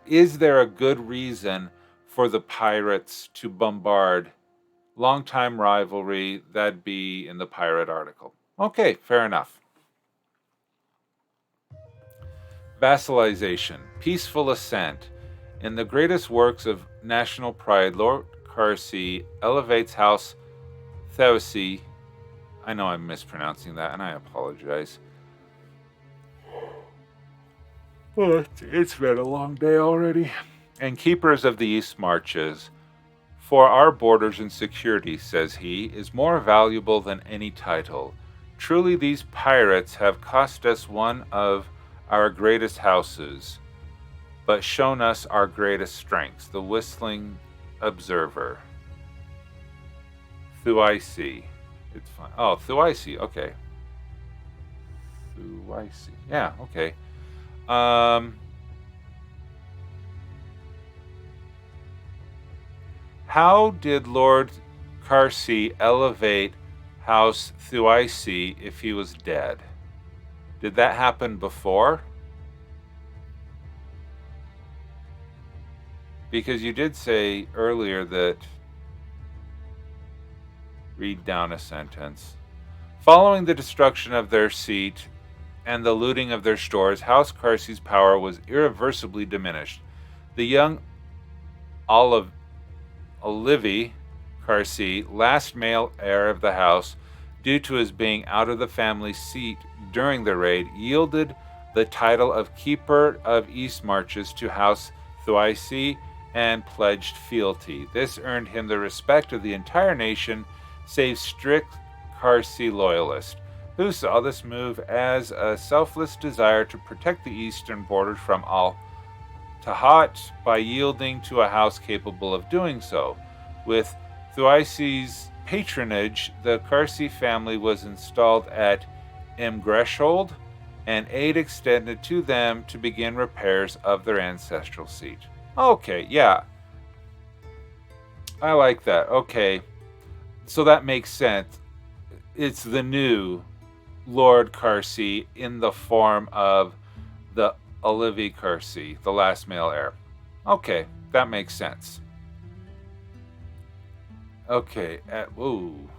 A: Is there a good reason for the pirates to bombard? Longtime rivalry, that'd be in the pirate article. Okay, fair enough. Vassalization, peaceful assent. In the greatest works of national pride, Lord Kiersey elevates House Theosy. I know I'm mispronouncing that, and I apologize. It's been a long day already. And keepers of the East marches. For our borders and security, says he, is more valuable than any title. Truly these pirates have cost us one of our greatest houses, but shown us our greatest strengths. The Whistling Observer. Thuici. It's fine. Oh, Thuici. Okay. Thuici. Yeah, okay. How did Lord Kiersey elevate House Thuici if he was dead? Did that happen before? Because you did say earlier that... Read down a sentence. Following the destruction of their seat and the looting of their stores, House Kiersey's power was irreversibly diminished. The young Olivier Kiersey, last male heir of the house, due to his being out of the family seat during the raid, yielded the title of Keeper of East Marches to House Thuaisi and pledged fealty. This earned him the respect of the entire nation, save strict Karsi loyalists, who saw this move as a selfless desire to protect the eastern borders from Al-Tahat by yielding to a house capable of doing so. With Thuaisi's patronage, the Karsi family was installed at Imgreshold, and aid extended to them to begin repairs of their ancestral seat. Okay, yeah. I like that. Okay. So that makes sense. It's the new Lord Karsi in the form of the Olivi Karsi, the last male heir. Okay, that makes sense. Okay, ooh.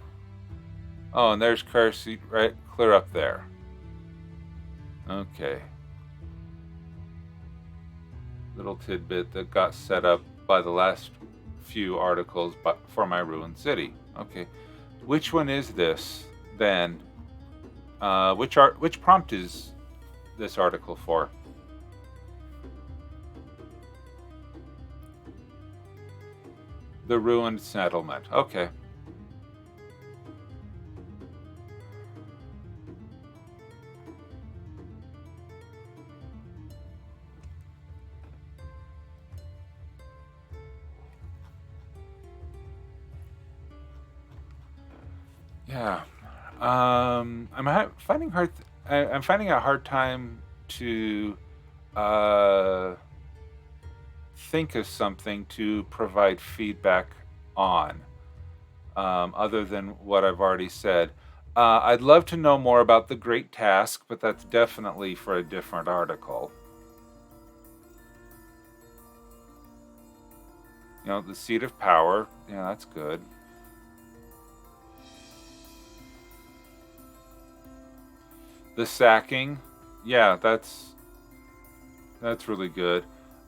A: Oh, and there's Karsi right clear up there. Okay. Little tidbit that got set up by the last few articles for my ruined city. Okay. Which one is this then? Which prompt is this article for? The ruined settlement. Okay. Yeah, I'm finding I'm finding a hard time to think of something to provide feedback on, other than what I've already said. I'd love to know more about the Great Task, but that's definitely for a different article. You know, the Seat of Power. Yeah, that's good. The sacking, yeah, that's really good.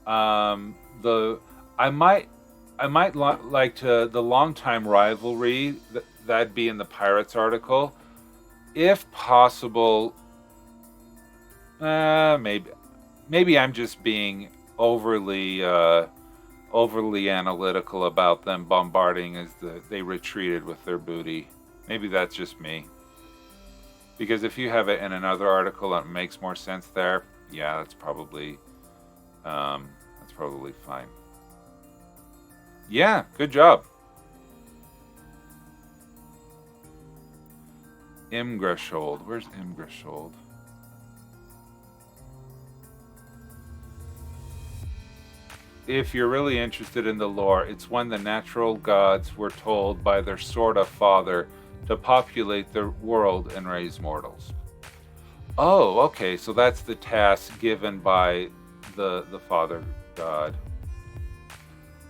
A: The I might like to the longtime rivalry that'd be in the Pirates article, if possible. Maybe I'm just being overly analytical about them bombarding as they retreated with their booty. Maybe that's just me. Because if you have it in another article that makes more sense there, yeah, that's probably fine. Yeah, good job. Imgreshold. Where's Imgreshold? If you're really interested in the lore, it's when the natural gods were told by their sort of father to populate the world and raise mortals. Oh, okay, so that's the task given by the father god.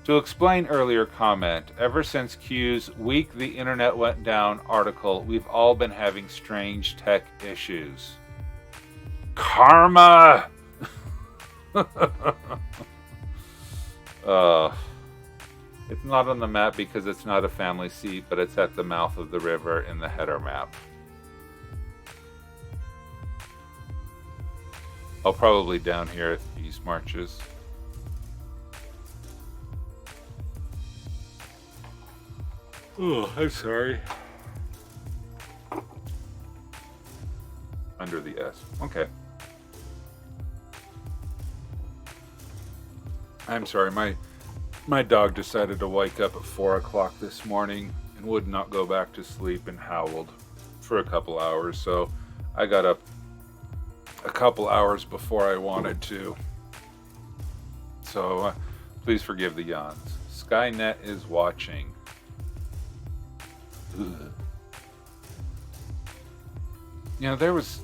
A: To explain earlier comment, ever since Q's Week the Internet Went Down article, we've all been having strange tech issues. Karma! It's not on the map because it's not a family seat, but it's at the mouth of the river in the header map. Oh, probably down here at East Marches. Oh, I'm sorry. Under the S. Okay. I'm sorry, my dog decided to wake up at 4 o'clock this morning and would not go back to sleep and howled for a couple hours. So I got up a couple hours before I wanted to. So please forgive the yawns. Skynet is watching. Ugh. You know, there was,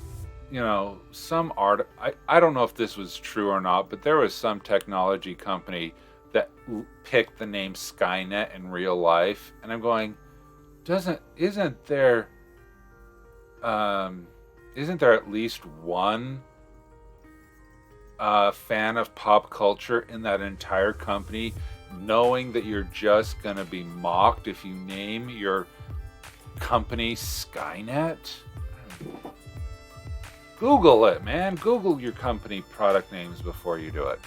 A: some art. I don't know if this was true or not, but there was some technology company that picked the name Skynet in real life, and I'm going, isn't there at least one fan of pop culture in that entire company, knowing that you're just gonna be mocked if you name your company Skynet? Google it, man. Google your company product names before you do it.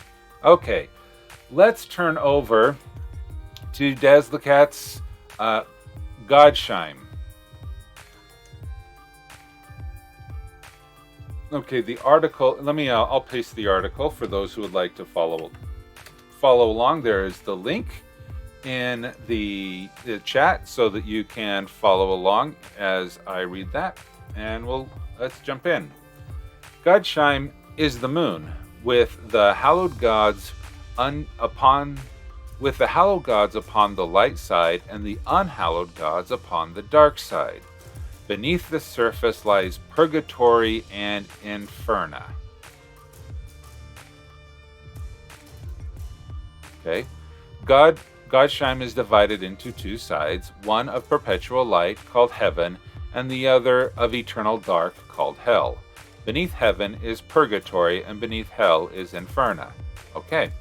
A: Okay, let's turn over to Dazlakat's Godsheim. Okay, the article, I'll paste the article for those who would like to follow along. There is the link in the chat so that you can follow along as I read that. And let's jump in. Godsheim is the moon, with the hallowed gods upon the light side and the unhallowed gods upon the dark side. Beneath the surface lies purgatory and inferna. Okay. Godsheim is divided into two sides, one of perpetual light called heaven, and the other of eternal dark called hell. Beneath heaven is purgatory, and beneath hell is inferna. Okay.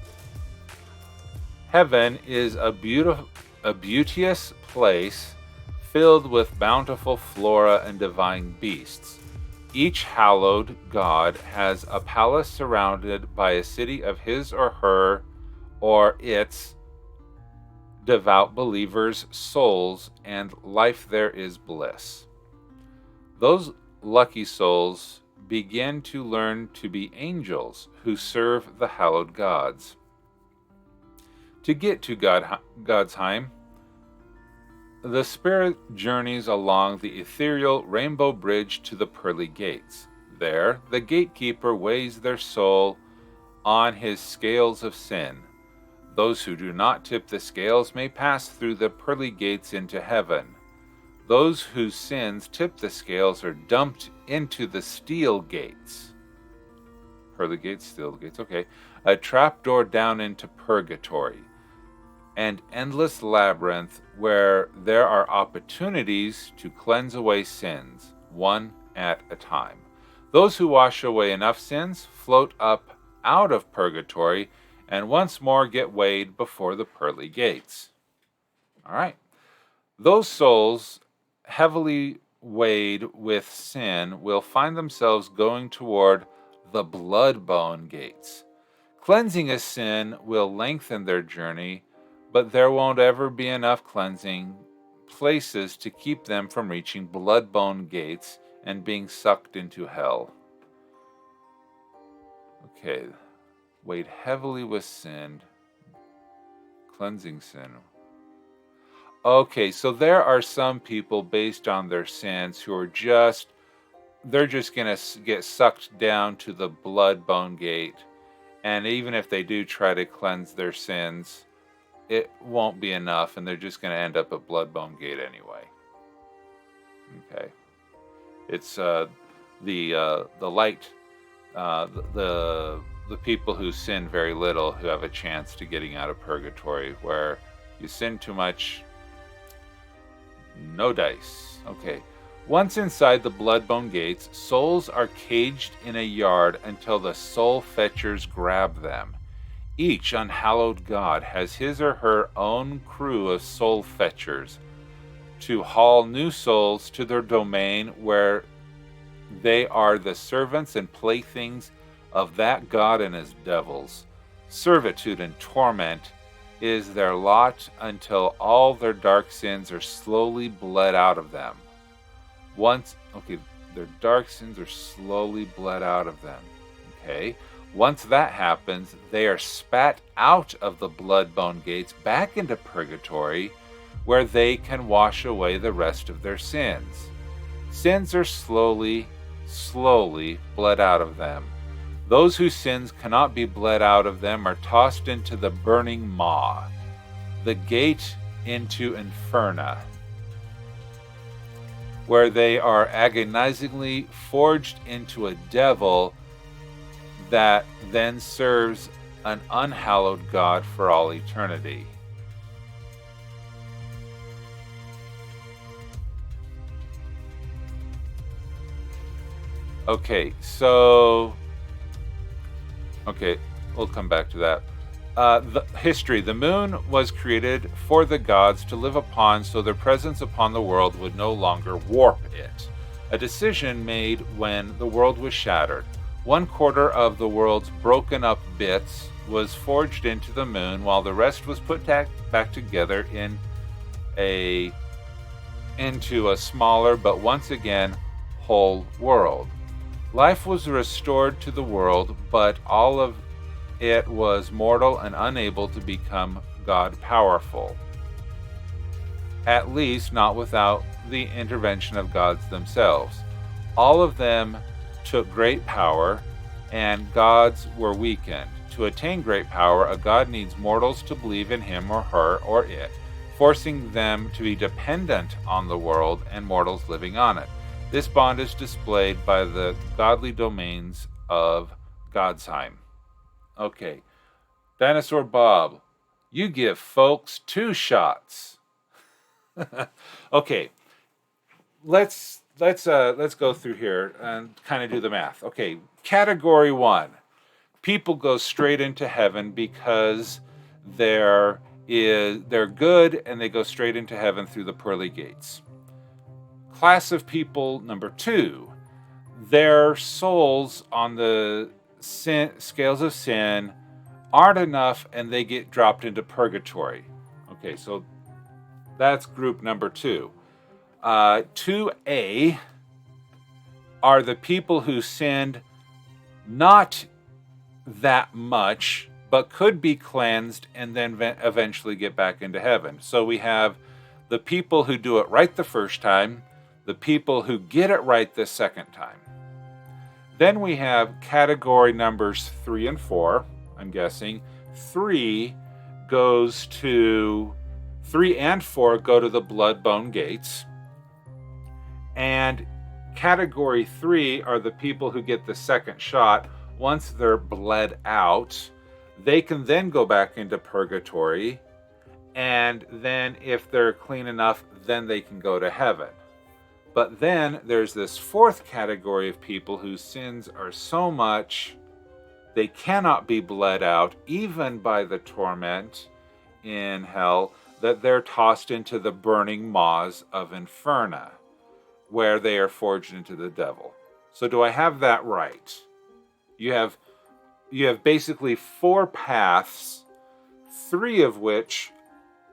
A: Heaven is a beauteous place filled with bountiful flora and divine beasts. Each hallowed god has a palace surrounded by a city of his or her or its devout believers' souls, and life there is bliss. Those lucky souls begin to learn to be angels who serve the hallowed gods. To get to Godsheim, the spirit journeys along the ethereal rainbow bridge to the pearly gates. There, the gatekeeper weighs their soul on his scales of sin. Those who do not tip the scales may pass through the pearly gates into heaven. Those whose sins tip the scales are dumped into the steel gates. Pearly gates, steel gates, okay. A trapdoor down into purgatory. An endless labyrinth where there are opportunities to cleanse away sins, one at a time. Those who wash away enough sins float up out of purgatory and once more get weighed before the pearly gates. All right. Those souls heavily weighed with sin will find themselves going toward the blood-bone gates. Cleansing a sin will lengthen their journey, but there won't ever be enough cleansing places to keep them from reaching blood-bone gates and being sucked into hell. Okay, weighed heavily with sin, cleansing sin. Okay, so there are some people based on their sins who are they're just going to get sucked down to the blood-bone gate. And even if they do try to cleanse their sins, it won't be enough, and they're just going to end up at Bloodbone Gate anyway. Okay, it's the light, the people who sin very little who have a chance to getting out of purgatory. Where you sin too much, no dice. Okay, once inside the Bloodbone Gates, souls are caged in a yard until the soul fetchers grab them. Each unhallowed god has his or her own crew of soul fetchers to haul new souls to their domain, where they are the servants and playthings of that god and his devils. Servitude and torment is their lot until all their dark sins are slowly bled out of them. Their dark sins are slowly bled out of them. Okay. Once that happens, they are spat out of the Bloodbone Gates back into purgatory, where they can wash away the rest of their sins. Sins are slowly bled out of them. Those whose sins cannot be bled out of them are tossed into the burning maw, the gate into inferna, where they are agonizingly forged into a devil that then serves an unhallowed god for all eternity. Okay, we'll come back to that. The history. The moon was created for the gods to live upon, so their presence upon the world would no longer warp it. a decision made when the world was shattered. 1/4 of the world's broken up bits was forged into the moon, while the rest was put back together into a smaller but once again whole world. Life was restored to the world, but all of it was mortal and unable to become God powerful. At least not without the intervention of gods themselves. All of them took great power, and gods were weakened. To attain great power, a god needs mortals to believe in him or her or it, forcing them to be dependent on the world and mortals living on it. This bond is displayed by the godly domains of Godsheim. Okay, Dinosaur Bob, you give folks 2 shots. Okay, let's go through here and kind of do the math. Okay, category 1. People go straight into heaven because they're good, and they go straight into heaven through the pearly gates. Class of people number 2. Their souls on the scales of sin aren't enough, and they get dropped into purgatory. Okay, so that's group number 2. 2A are the people who sinned not that much, but could be cleansed and then eventually get back into heaven. So we have the people who do it right the first time, the people who get it right the second time. Then we have category numbers 3 and 4, I'm guessing. 3 and 4 go to the blood-bone gates. And category 3 are the people who get the second shot. Once they're bled out, they can then go back into purgatory. And then if they're clean enough, then they can go to heaven. But then there's this 4th category of people whose sins are so much they cannot be bled out, even by the torment in hell, that they're tossed into the burning maws of Inferna, where they are forged into the devil. So do I have that right? You have basically 4 paths, 3 of which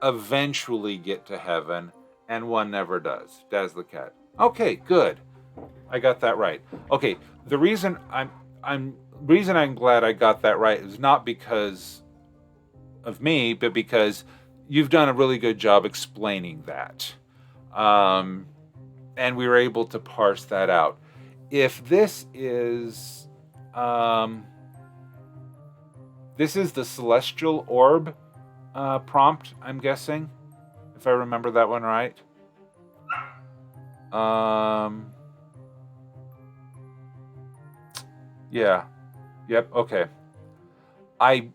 A: eventually get to heaven, and 1 never does. Daz the cat. Okay, good. I got that right. Okay, the reason I'm glad I got that right is not because of me, but because you've done a really good job explaining that. And we were able to parse that out. If this is the celestial orb prompt, I'm guessing, if I remember that one right. Yeah. Yep. Okay. I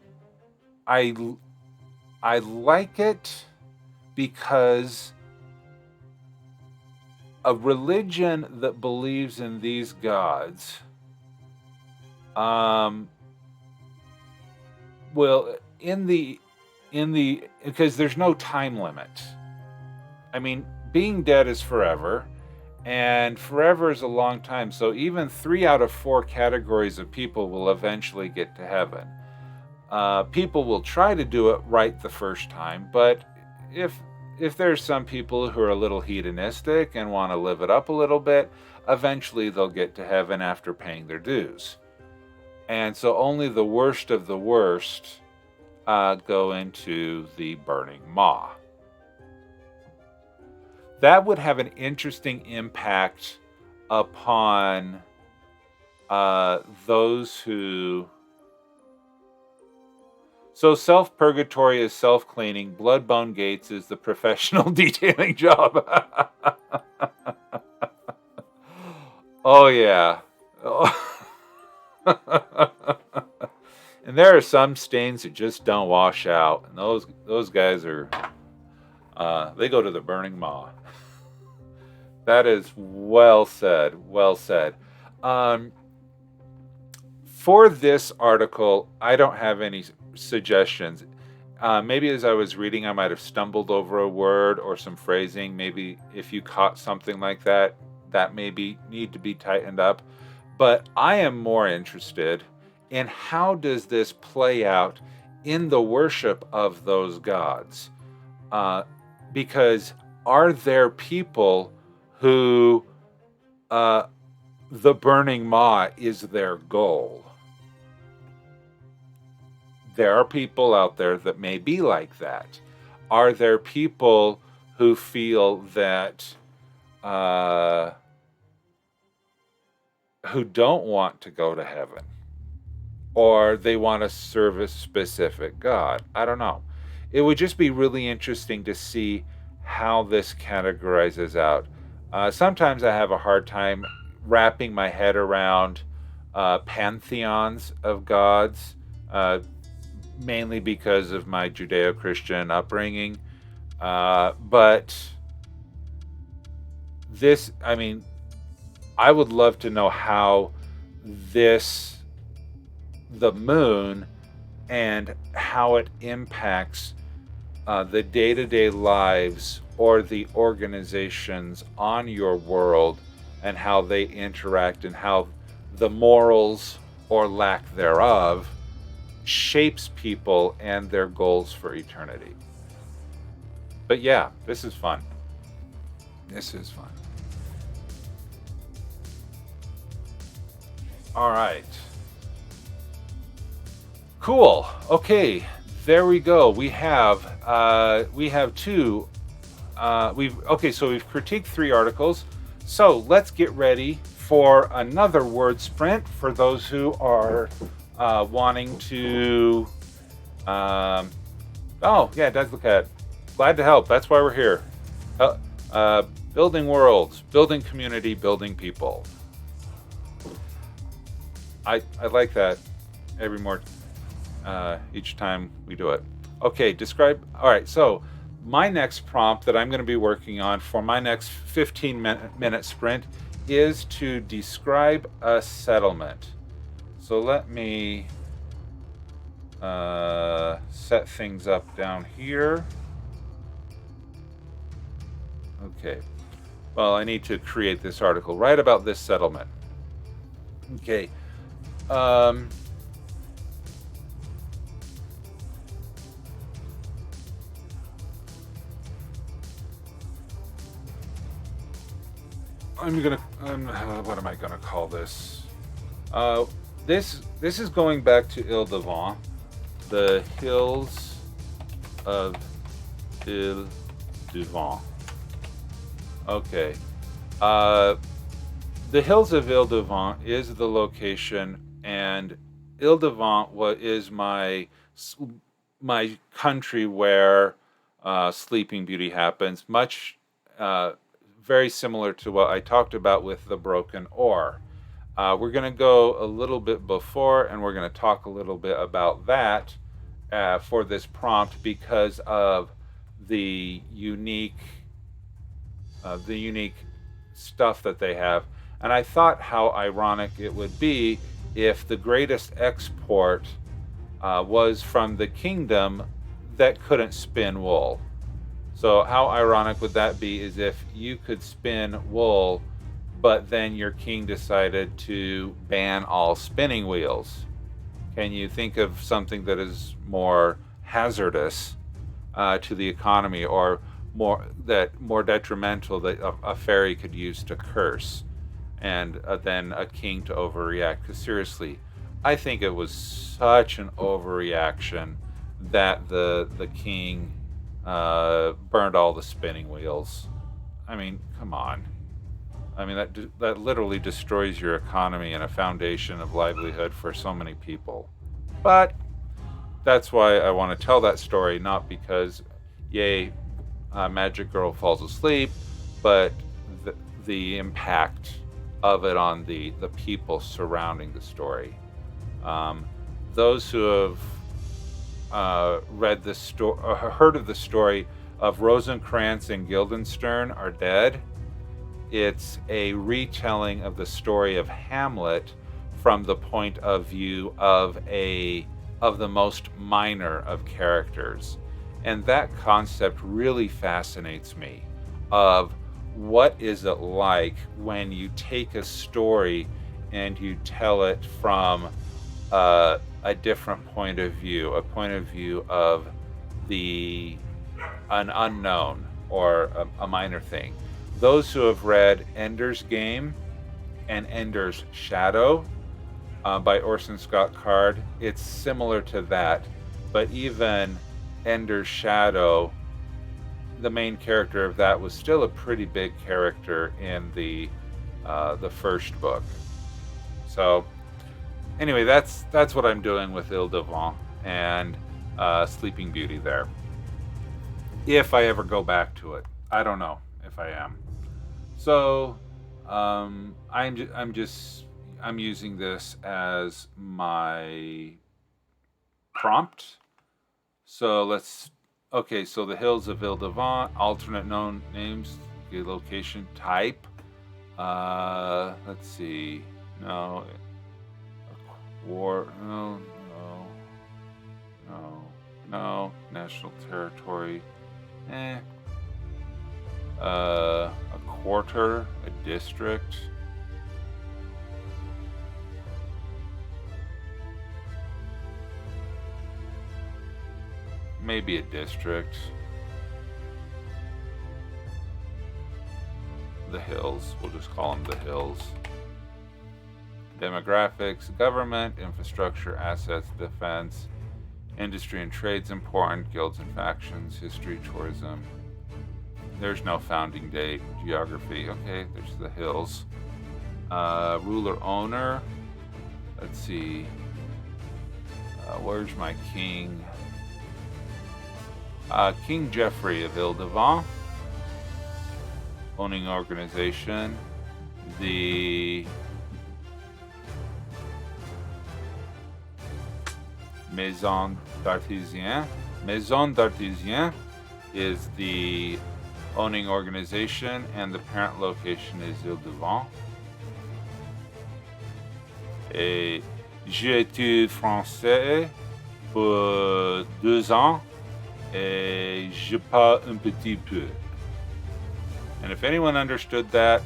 A: like it because a religion that believes in these gods, because there's no time limit. I mean, being dead is forever, and forever is a long time. So even 3 out of 4 categories of people will eventually get to heaven. People will try to do it right the first time, but if there's some people who are a little hedonistic and want to live it up a little bit, eventually they'll get to heaven after paying their dues. And so only the worst of the worst go into the burning maw. That would have an interesting impact upon those who... So self-purgatory is self-cleaning. Blood-bone gates is the professional detailing job. Oh, yeah. Oh. And there are some stains that just don't wash out. And those guys are... they go to the burning maw. That is well said. Well said. For this article, I don't have any suggestions. Maybe as I was reading, I might have stumbled over a word or some phrasing. Maybe if you caught something like that, that maybe need to be tightened up. But I am more interested in how does this play out in the worship of those gods? Because are there people who the burning maw is their goal? There are people out there that may be like that. Are there people who feel that who don't want to go to heaven, or they want to serve a specific God? I don't know. It would just be really interesting to see how this categorizes out. Sometimes I have a hard time wrapping my head around pantheons of gods, mainly because of my Judeo-Christian upbringing. But this, I mean, I would love to know how the moon, and how it impacts the day-to-day lives or the organizations on your world, and how they interact, and how the morals or lack thereof shapes people and their goals for eternity. But yeah, this is fun. This is fun. All right. Cool. Okay, there we go. We have two. So we've critiqued 3 articles. So let's get ready for another word sprint for those who are wanting to. Oh yeah, it does look at. Glad to help. That's why we're here. Building worlds, building community, building people. I like that every more each time we do it. Okay, describe. All right, so my next prompt that I'm going to be working on for my next 15-minute sprint is to describe a settlement. So let me set things up down here. Okay. Well, I need to create this article right about this settlement. Okay. I'm what am I gonna call this? This is going back to Ile-de-Vent, the hills of Ile-de-Vent. Okay. The hills of Ile-de-Vent is the location, and Ile-de-Vent is my country where Sleeping Beauty happens. Very similar to what I talked about with the broken oar. We're going to go a little bit before, and we're going to talk a little bit about that for this prompt, because of the unique stuff that they have. And I thought how ironic it would be if the greatest export was from the kingdom that couldn't spin wool. So how ironic would that be, is if you could spin wool, but then your king decided to ban all spinning wheels? Can you think of something that is more hazardous to the economy, or more detrimental, that a fairy could use to curse, and then a king to overreact? Because seriously, I think it was such an overreaction that the king burned all the spinning wheels. I mean, come on. I mean, that literally destroys your economy and a foundation of livelihood for so many people. But that's why I want to tell that story, not because, yay, Magic Girl falls asleep, but the impact of it on the people surrounding the story. Those who have read the story, or heard of the story of Rosencrantz and Guildenstern are dead. It's a retelling of the story of Hamlet from the point of view of the most minor of characters. And that concept really fascinates me, of what is it like when you take a story and you tell it from a different point of view, a point of view of an unknown or a minor thing. Those who have read Ender's Game and Ender's Shadow by Orson Scott Card, it's similar to that, but even Ender's Shadow, the main character of that was still a pretty big character in the first book. So anyway, that's what I'm doing with Ile Devant and Sleeping Beauty there. If I ever go back to it, I don't know if I am. So I'm using this as my prompt. So okay, so the Hills of Ile Devant, alternate known names, okay, location, type. Let's see. No. No. National territory. A quarter, a district. Maybe a district. The Hills. We'll just call them the Hills. Demographics, government, infrastructure, assets, defense, industry and trade's important, guilds and factions, history, tourism. There's no founding date. Geography. Okay, there's the Hills. Ruler, owner. Let's see. Where's my king? King Geoffrey of Ile Devant. Owning organization. The Maison d'Artisien. Maison d'Artisien is the owning organization, and the parent location is Ile Devant. Et j'ai été français pour 2 ans, et je parle un petit peu. And if anyone understood that,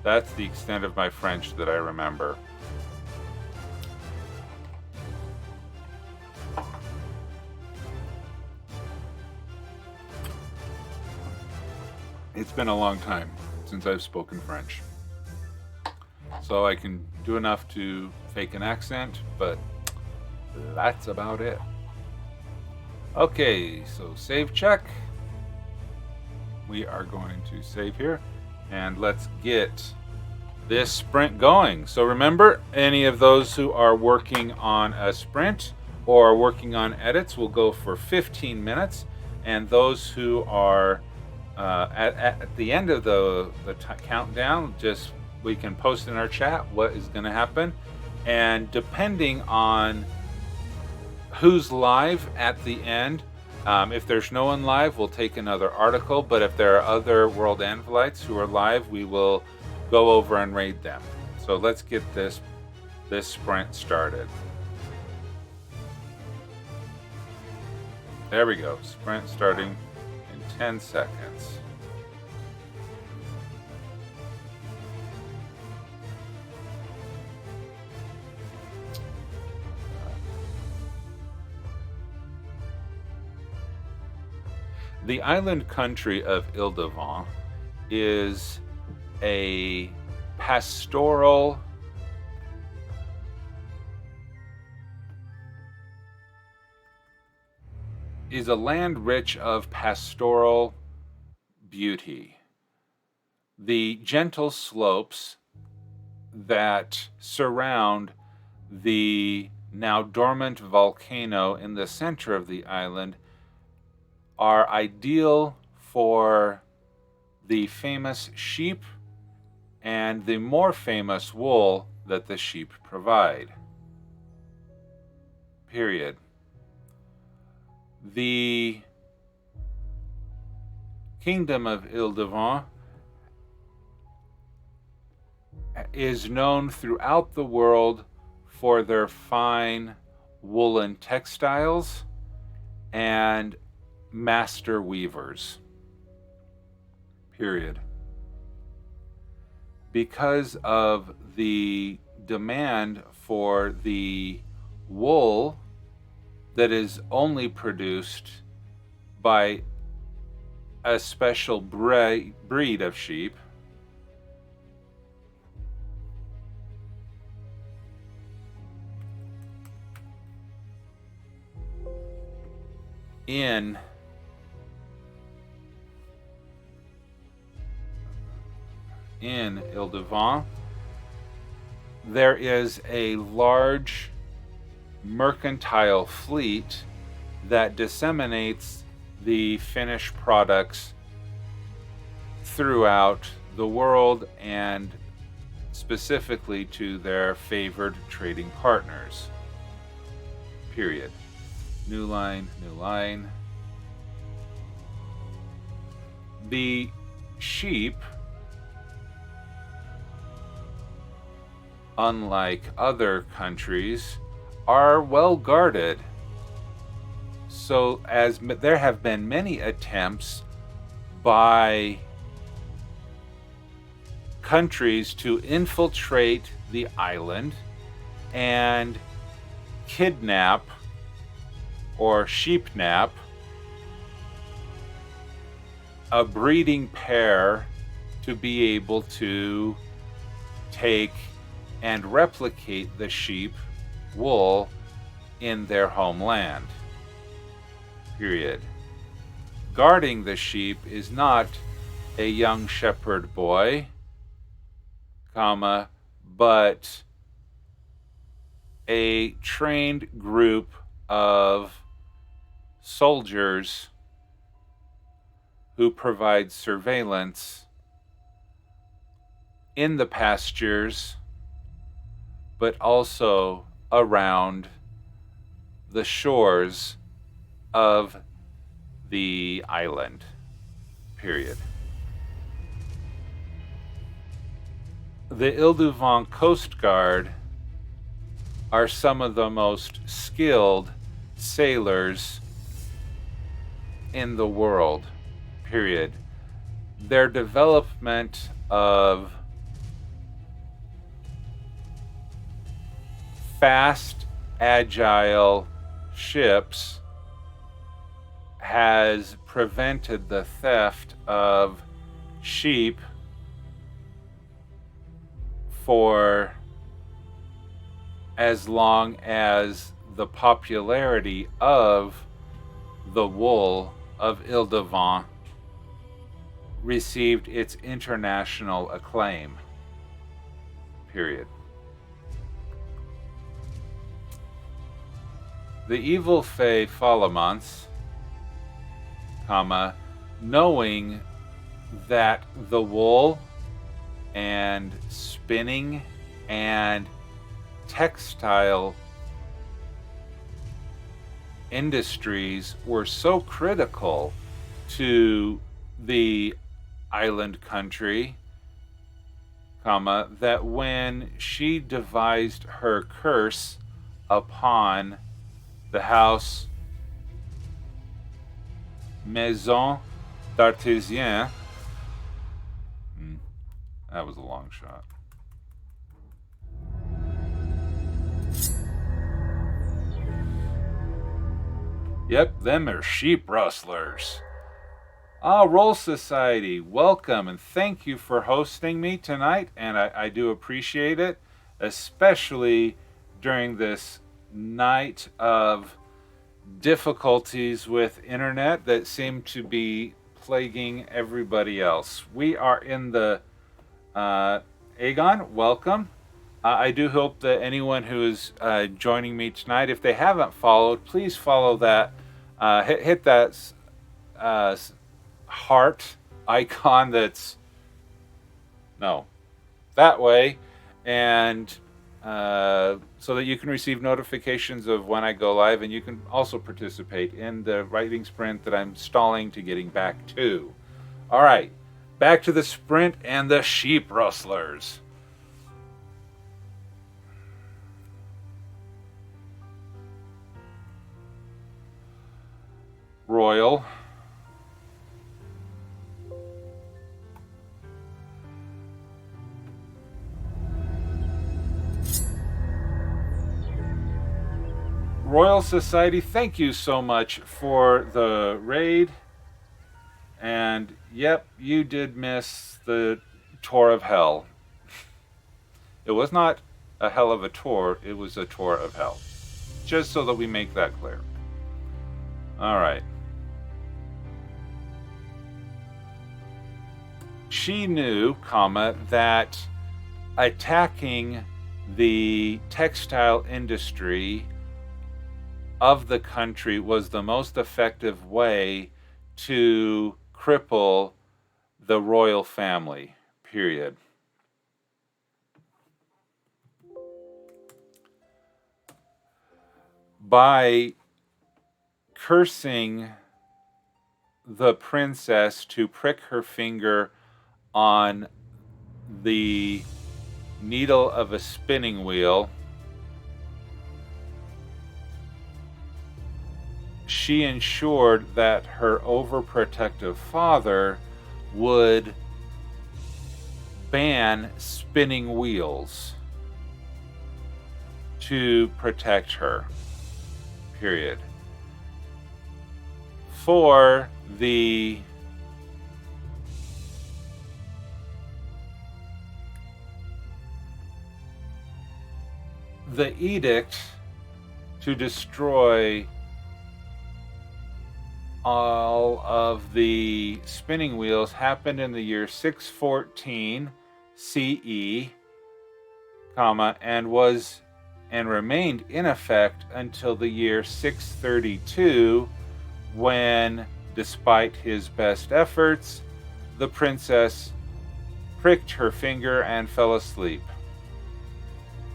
A: that's the extent of my French that I remember. It's been a long time since I've spoken French. So I can do enough to fake an accent, but that's about it. Okay, so save check. We are going to save here, and let's get this sprint going. So remember, any of those who are working on a sprint or working on edits will go for 15 minutes, and those who are at the end of the countdown, just we can post in our chat what is going to happen, and depending on who's live at the end, if there's no one live, we'll take another article, but if there are other WorldAnvilites who are live, we will go over and raid them. So let's get this sprint started. There we go, sprint starting in 10 seconds. The island country of Ile Devant is a pastoral is a land rich of pastoral beauty. The gentle slopes that surround the now dormant volcano in the center of the island are ideal for the famous sheep and the more famous wool that the sheep provide. Period. The kingdom of Ile Devant is known throughout the world for their fine woolen textiles and master weavers. Period. because of the demand for the wool that is only produced by a special breed of sheep, in Ile-de-France, there is a large mercantile fleet that disseminates the finished products throughout the world and specifically to their favored trading partners. Period. New line, new line. The sheep, unlike other countries, are well guarded. So as there have been many attempts by countries to infiltrate the island and kidnap or sheepnap a breeding pair to be able to take and replicate the sheep wool in their homeland. Period. Guarding the sheep is not a young shepherd boy, comma, but a trained group of soldiers who provide surveillance in the pastures, but also around the shores of the island. Period. The Ile-de-France Coast Guard are some of the most skilled sailors in the world. Period. Their development of fast, agile ships has prevented the theft of sheep for as long as the popularity of the wool of Ile-de-France received its international acclaim. Period. The evil fae Falamance, comma, knowing that the wool and spinning and textile industries were so critical to the island country, comma, that when she devised her curse upon the house Maison d'Artisien, that was a long shot. Yep, them are sheep rustlers. Roll Society, welcome and thank you for hosting me tonight, and I do appreciate it, especially during this night of difficulties with internet that seem to be plaguing everybody else. We are in the Aegon, welcome. I do hope that anyone who is joining me tonight, if they haven't followed, please follow that. Hit that heart icon that's that way, and so that you can receive notifications of when I go live, and you can also participate in the writing sprint that I'm stalling to getting back to. All right, back to the sprint and the sheep rustlers. Royal. Royal Society, thank you so much for the raid. And yep, you did miss the tour of hell. It was not a hell of a tour, it was a tour of hell. Just so that we make that clear. Alright. She knew, that attacking the textile industry of the country was the most effective way to cripple the royal family, period. By cursing the princess to prick her finger on the needle of a spinning wheel, she ensured that her overprotective father would ban spinning wheels to protect her, period. For the edict to destroy all of the spinning wheels happened in the year 614 CE, and remained in effect until the year 632, when, despite his best efforts, the princess pricked her finger and fell asleep.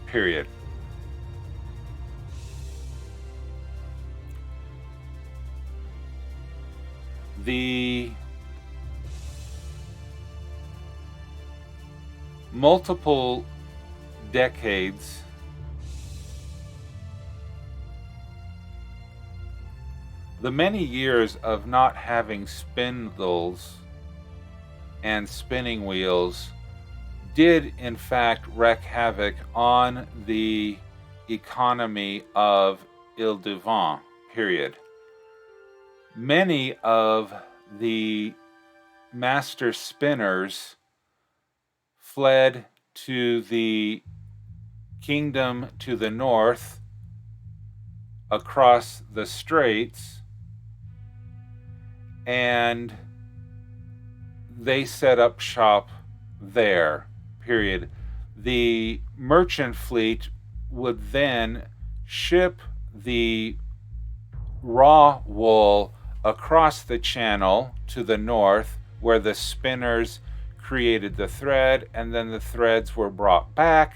A: Period. The multiple decades the many years of not having spindles and spinning wheels did in fact wreak havoc on the economy of Ile-de-France, period. Many of the master spinners fled to the kingdom to the north across the straits, and they set up shop there, period. The merchant fleet would then ship the raw wool across the channel to the north, where the spinners created the thread, and then the threads were brought back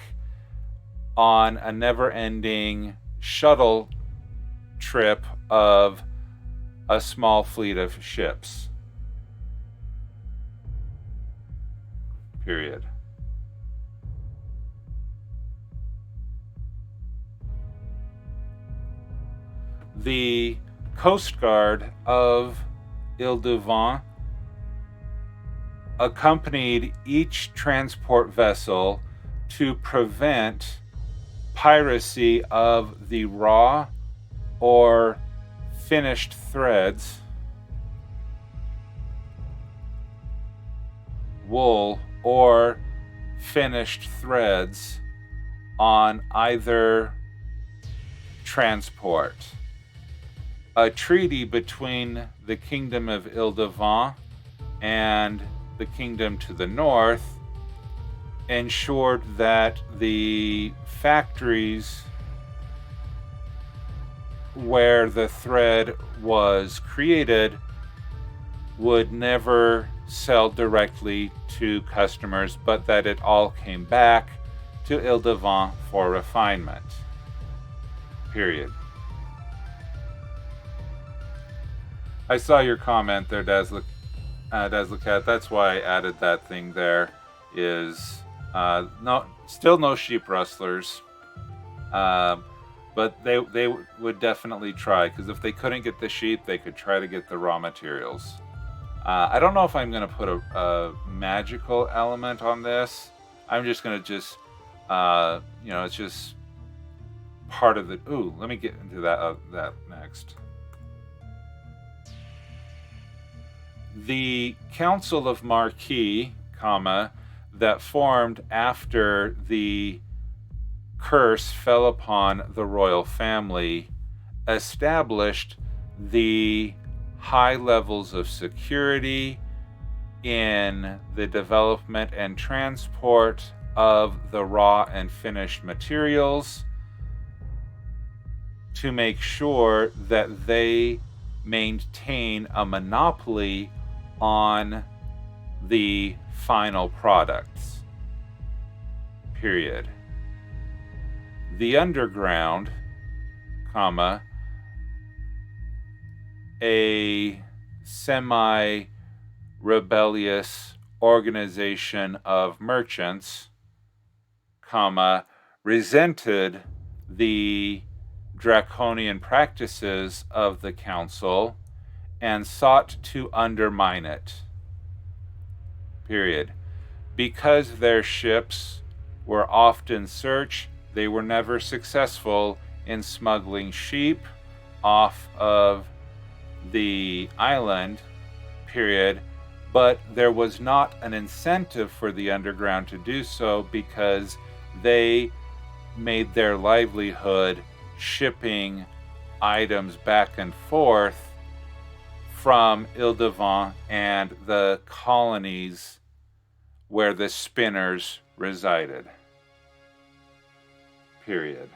A: on a never-ending shuttle trip of a small fleet of ships. Period. The Coast Guard of Ile-de-France accompanied each transport vessel to prevent piracy of the raw or finished threads, wool or finished threads on either transport. A treaty between the Kingdom of Ile-de-France and the kingdom to the north ensured that the factories where the thread was created would never sell directly to customers, but that it all came back to Ile-de-France for refinement. Period. I saw your comment there, Dazzlecat. That's why I added that thing there. Is still no sheep rustlers, but they would definitely try, because if they couldn't get the sheep, they could try to get the raw materials. I don't know if I'm going to put a magical element on this. I'm just going to it's just part of the... Ooh, let me get into that next. The Council of Marquis, that formed after the curse fell upon the royal family, established the high levels of security in the development and transport of the raw and finished materials to make sure that they maintain a monopoly on the final products. Period. The underground, a semi-rebellious organization of merchants, resented the draconian practices of the council and sought to undermine it. Period. Because their ships were often searched, they were never successful in smuggling sheep off of the island, period. But there was not an incentive for the underground to do so because they made their livelihood shipping items back and forth from Ile-de-Vent and the colonies where the spinners resided. Period.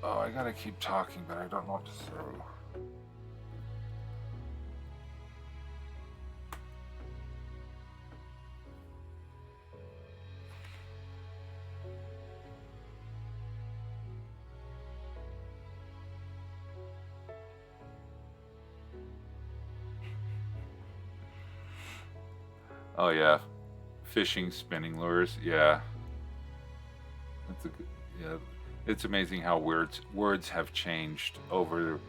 A: Oh, I gotta keep talking, but I don't know what to say. Oh yeah, fishing spinning lures. Yeah, that's a good. Yeah, it's amazing how words have changed over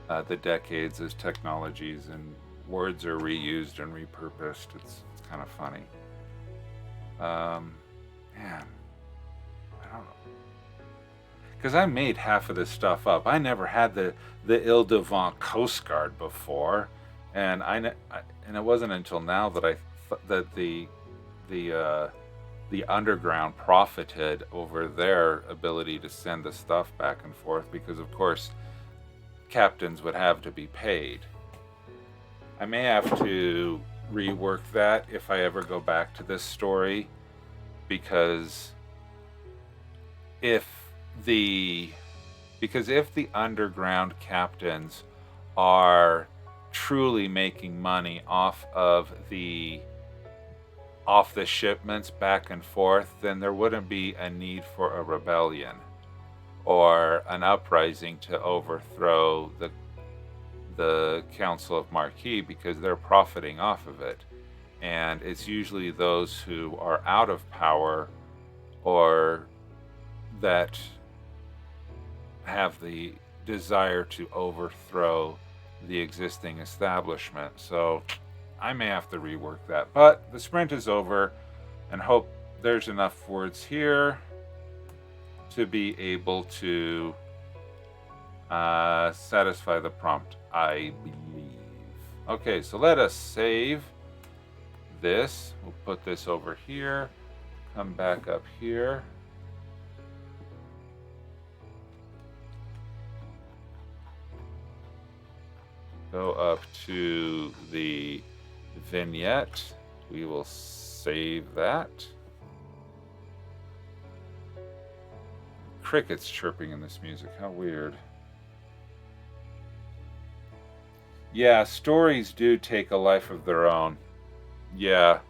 A: the decades as technologies and words are reused and repurposed. It's kind of funny. Man, I don't know. Because I made half of this stuff up. I never had the Ile-de-Vent Coast Guard before, and and it wasn't until now that that the underground profited over their ability to send the stuff back and forth, because of course captains would have to be paid. I may have to rework that if I ever go back to this story, because if the underground captains are truly making money off the shipments back and forth, then there wouldn't be a need for a rebellion or an uprising to overthrow the Council of Marquis, because they're profiting off of it. And it's usually those who are out of power or that have the desire to overthrow the existing establishment. So I may have to rework that, but the sprint is over, and hope there's enough words here to be able to satisfy the prompt, I believe. Okay, so let us save this. We'll put this over here, come back up here. Go up to the vignette. We will save that. Crickets chirping in this music. How weird. Yeah, stories do take a life of their own. Yeah.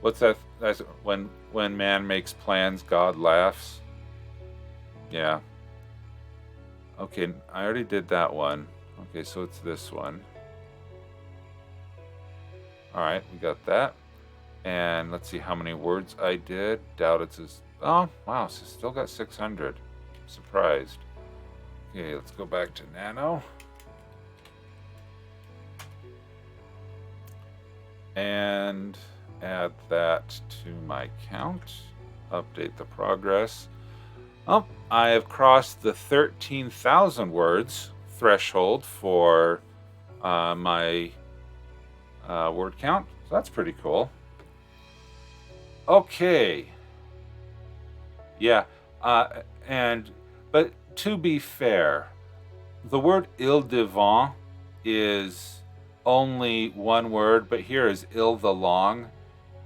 A: What's that? That's when man makes plans, God laughs. Yeah. Okay, I already did that one. Okay, so it's this one. All right, we got that. And let's see how many words I did. Doubt it's as... Oh, wow, so still got 600. Surprised. Okay, let's go back to Nano. And add that to my count. Update the progress. Oh, I have crossed the 13,000 words threshold for my word count. So that's pretty cool. Okay. Yeah. But to be fair, the word il devant is only one word, but here is il the long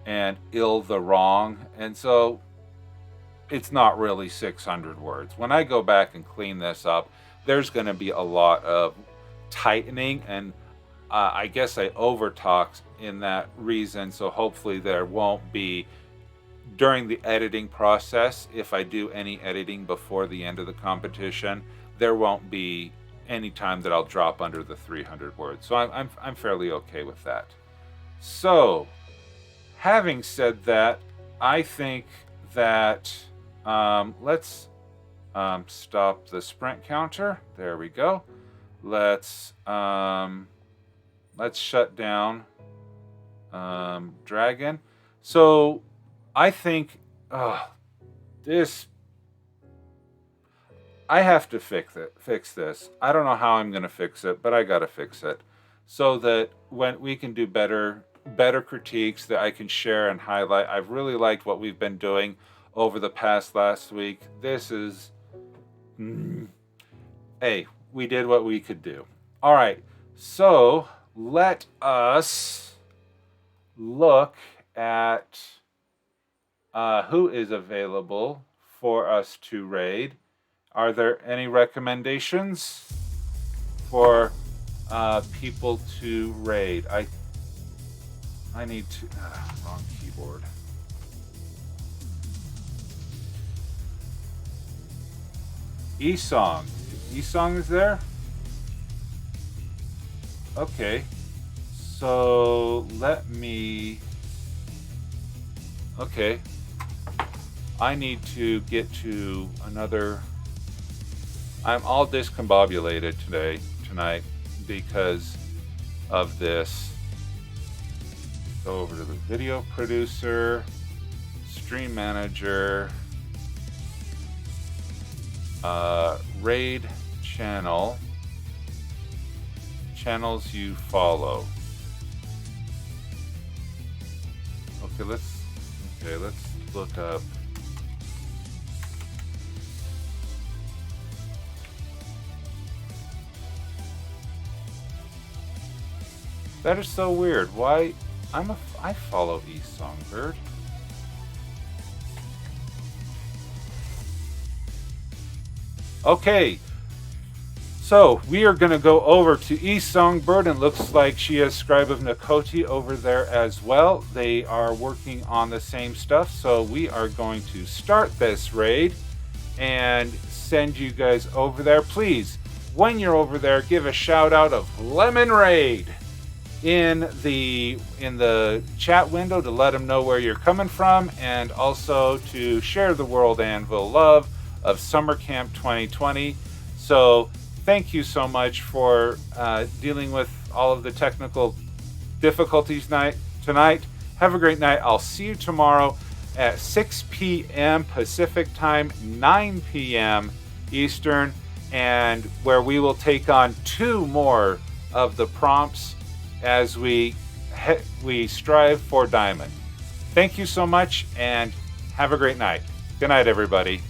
A: and il the wrong. And so it's not really 600 words. When I go back and clean this up, there's going to be a lot of tightening, and I guess I overtalked in that reason, so hopefully there won't be, during the editing process, if I do any editing before the end of the competition, there won't be any time that I'll drop under the 300 words. So I'm fairly okay with that. So, having said that, I think that let's stop the sprint counter. There we go. Let's shut down Dragon. So I think this, I have to fix this. I don't know how I'm going to fix it, but I got to fix it so that when we can do better critiques that I can share and highlight. I've really liked what we've been doing over the past last week. This is, hey, we did what we could do. All right, so let us look at who is available for us to raid. Are there any recommendations for people to raid? I need to... wrong keyboard. Esong. Esong is there? Okay. So let me... Okay. I need to get to another... I'm all discombobulated tonight because of this. Go over to the video producer, stream manager, raid channel, channels you follow. Okay, let's look up. That is so weird. Why? I follow East Songbird. Okay, so we are going to go over to East Songbird, and looks like she has Scribe of Nakoti over there as well. They are working on the same stuff, so we are going to start this raid and send you guys over there. Please, when you're over there, give a shout out of Lemon Raid in the chat window to let them know where you're coming from, and also to share the WorldAnvil love of Summer Camp 2020. So thank you so much for dealing with all of the technical difficulties tonight. Have a great night. I'll see you tomorrow at 6 p.m. Pacific time, 9 p.m. Eastern, and where we will take on 2 more of the prompts as we strive for Diamond. Thank you so much, and have a great night. Good night, everybody.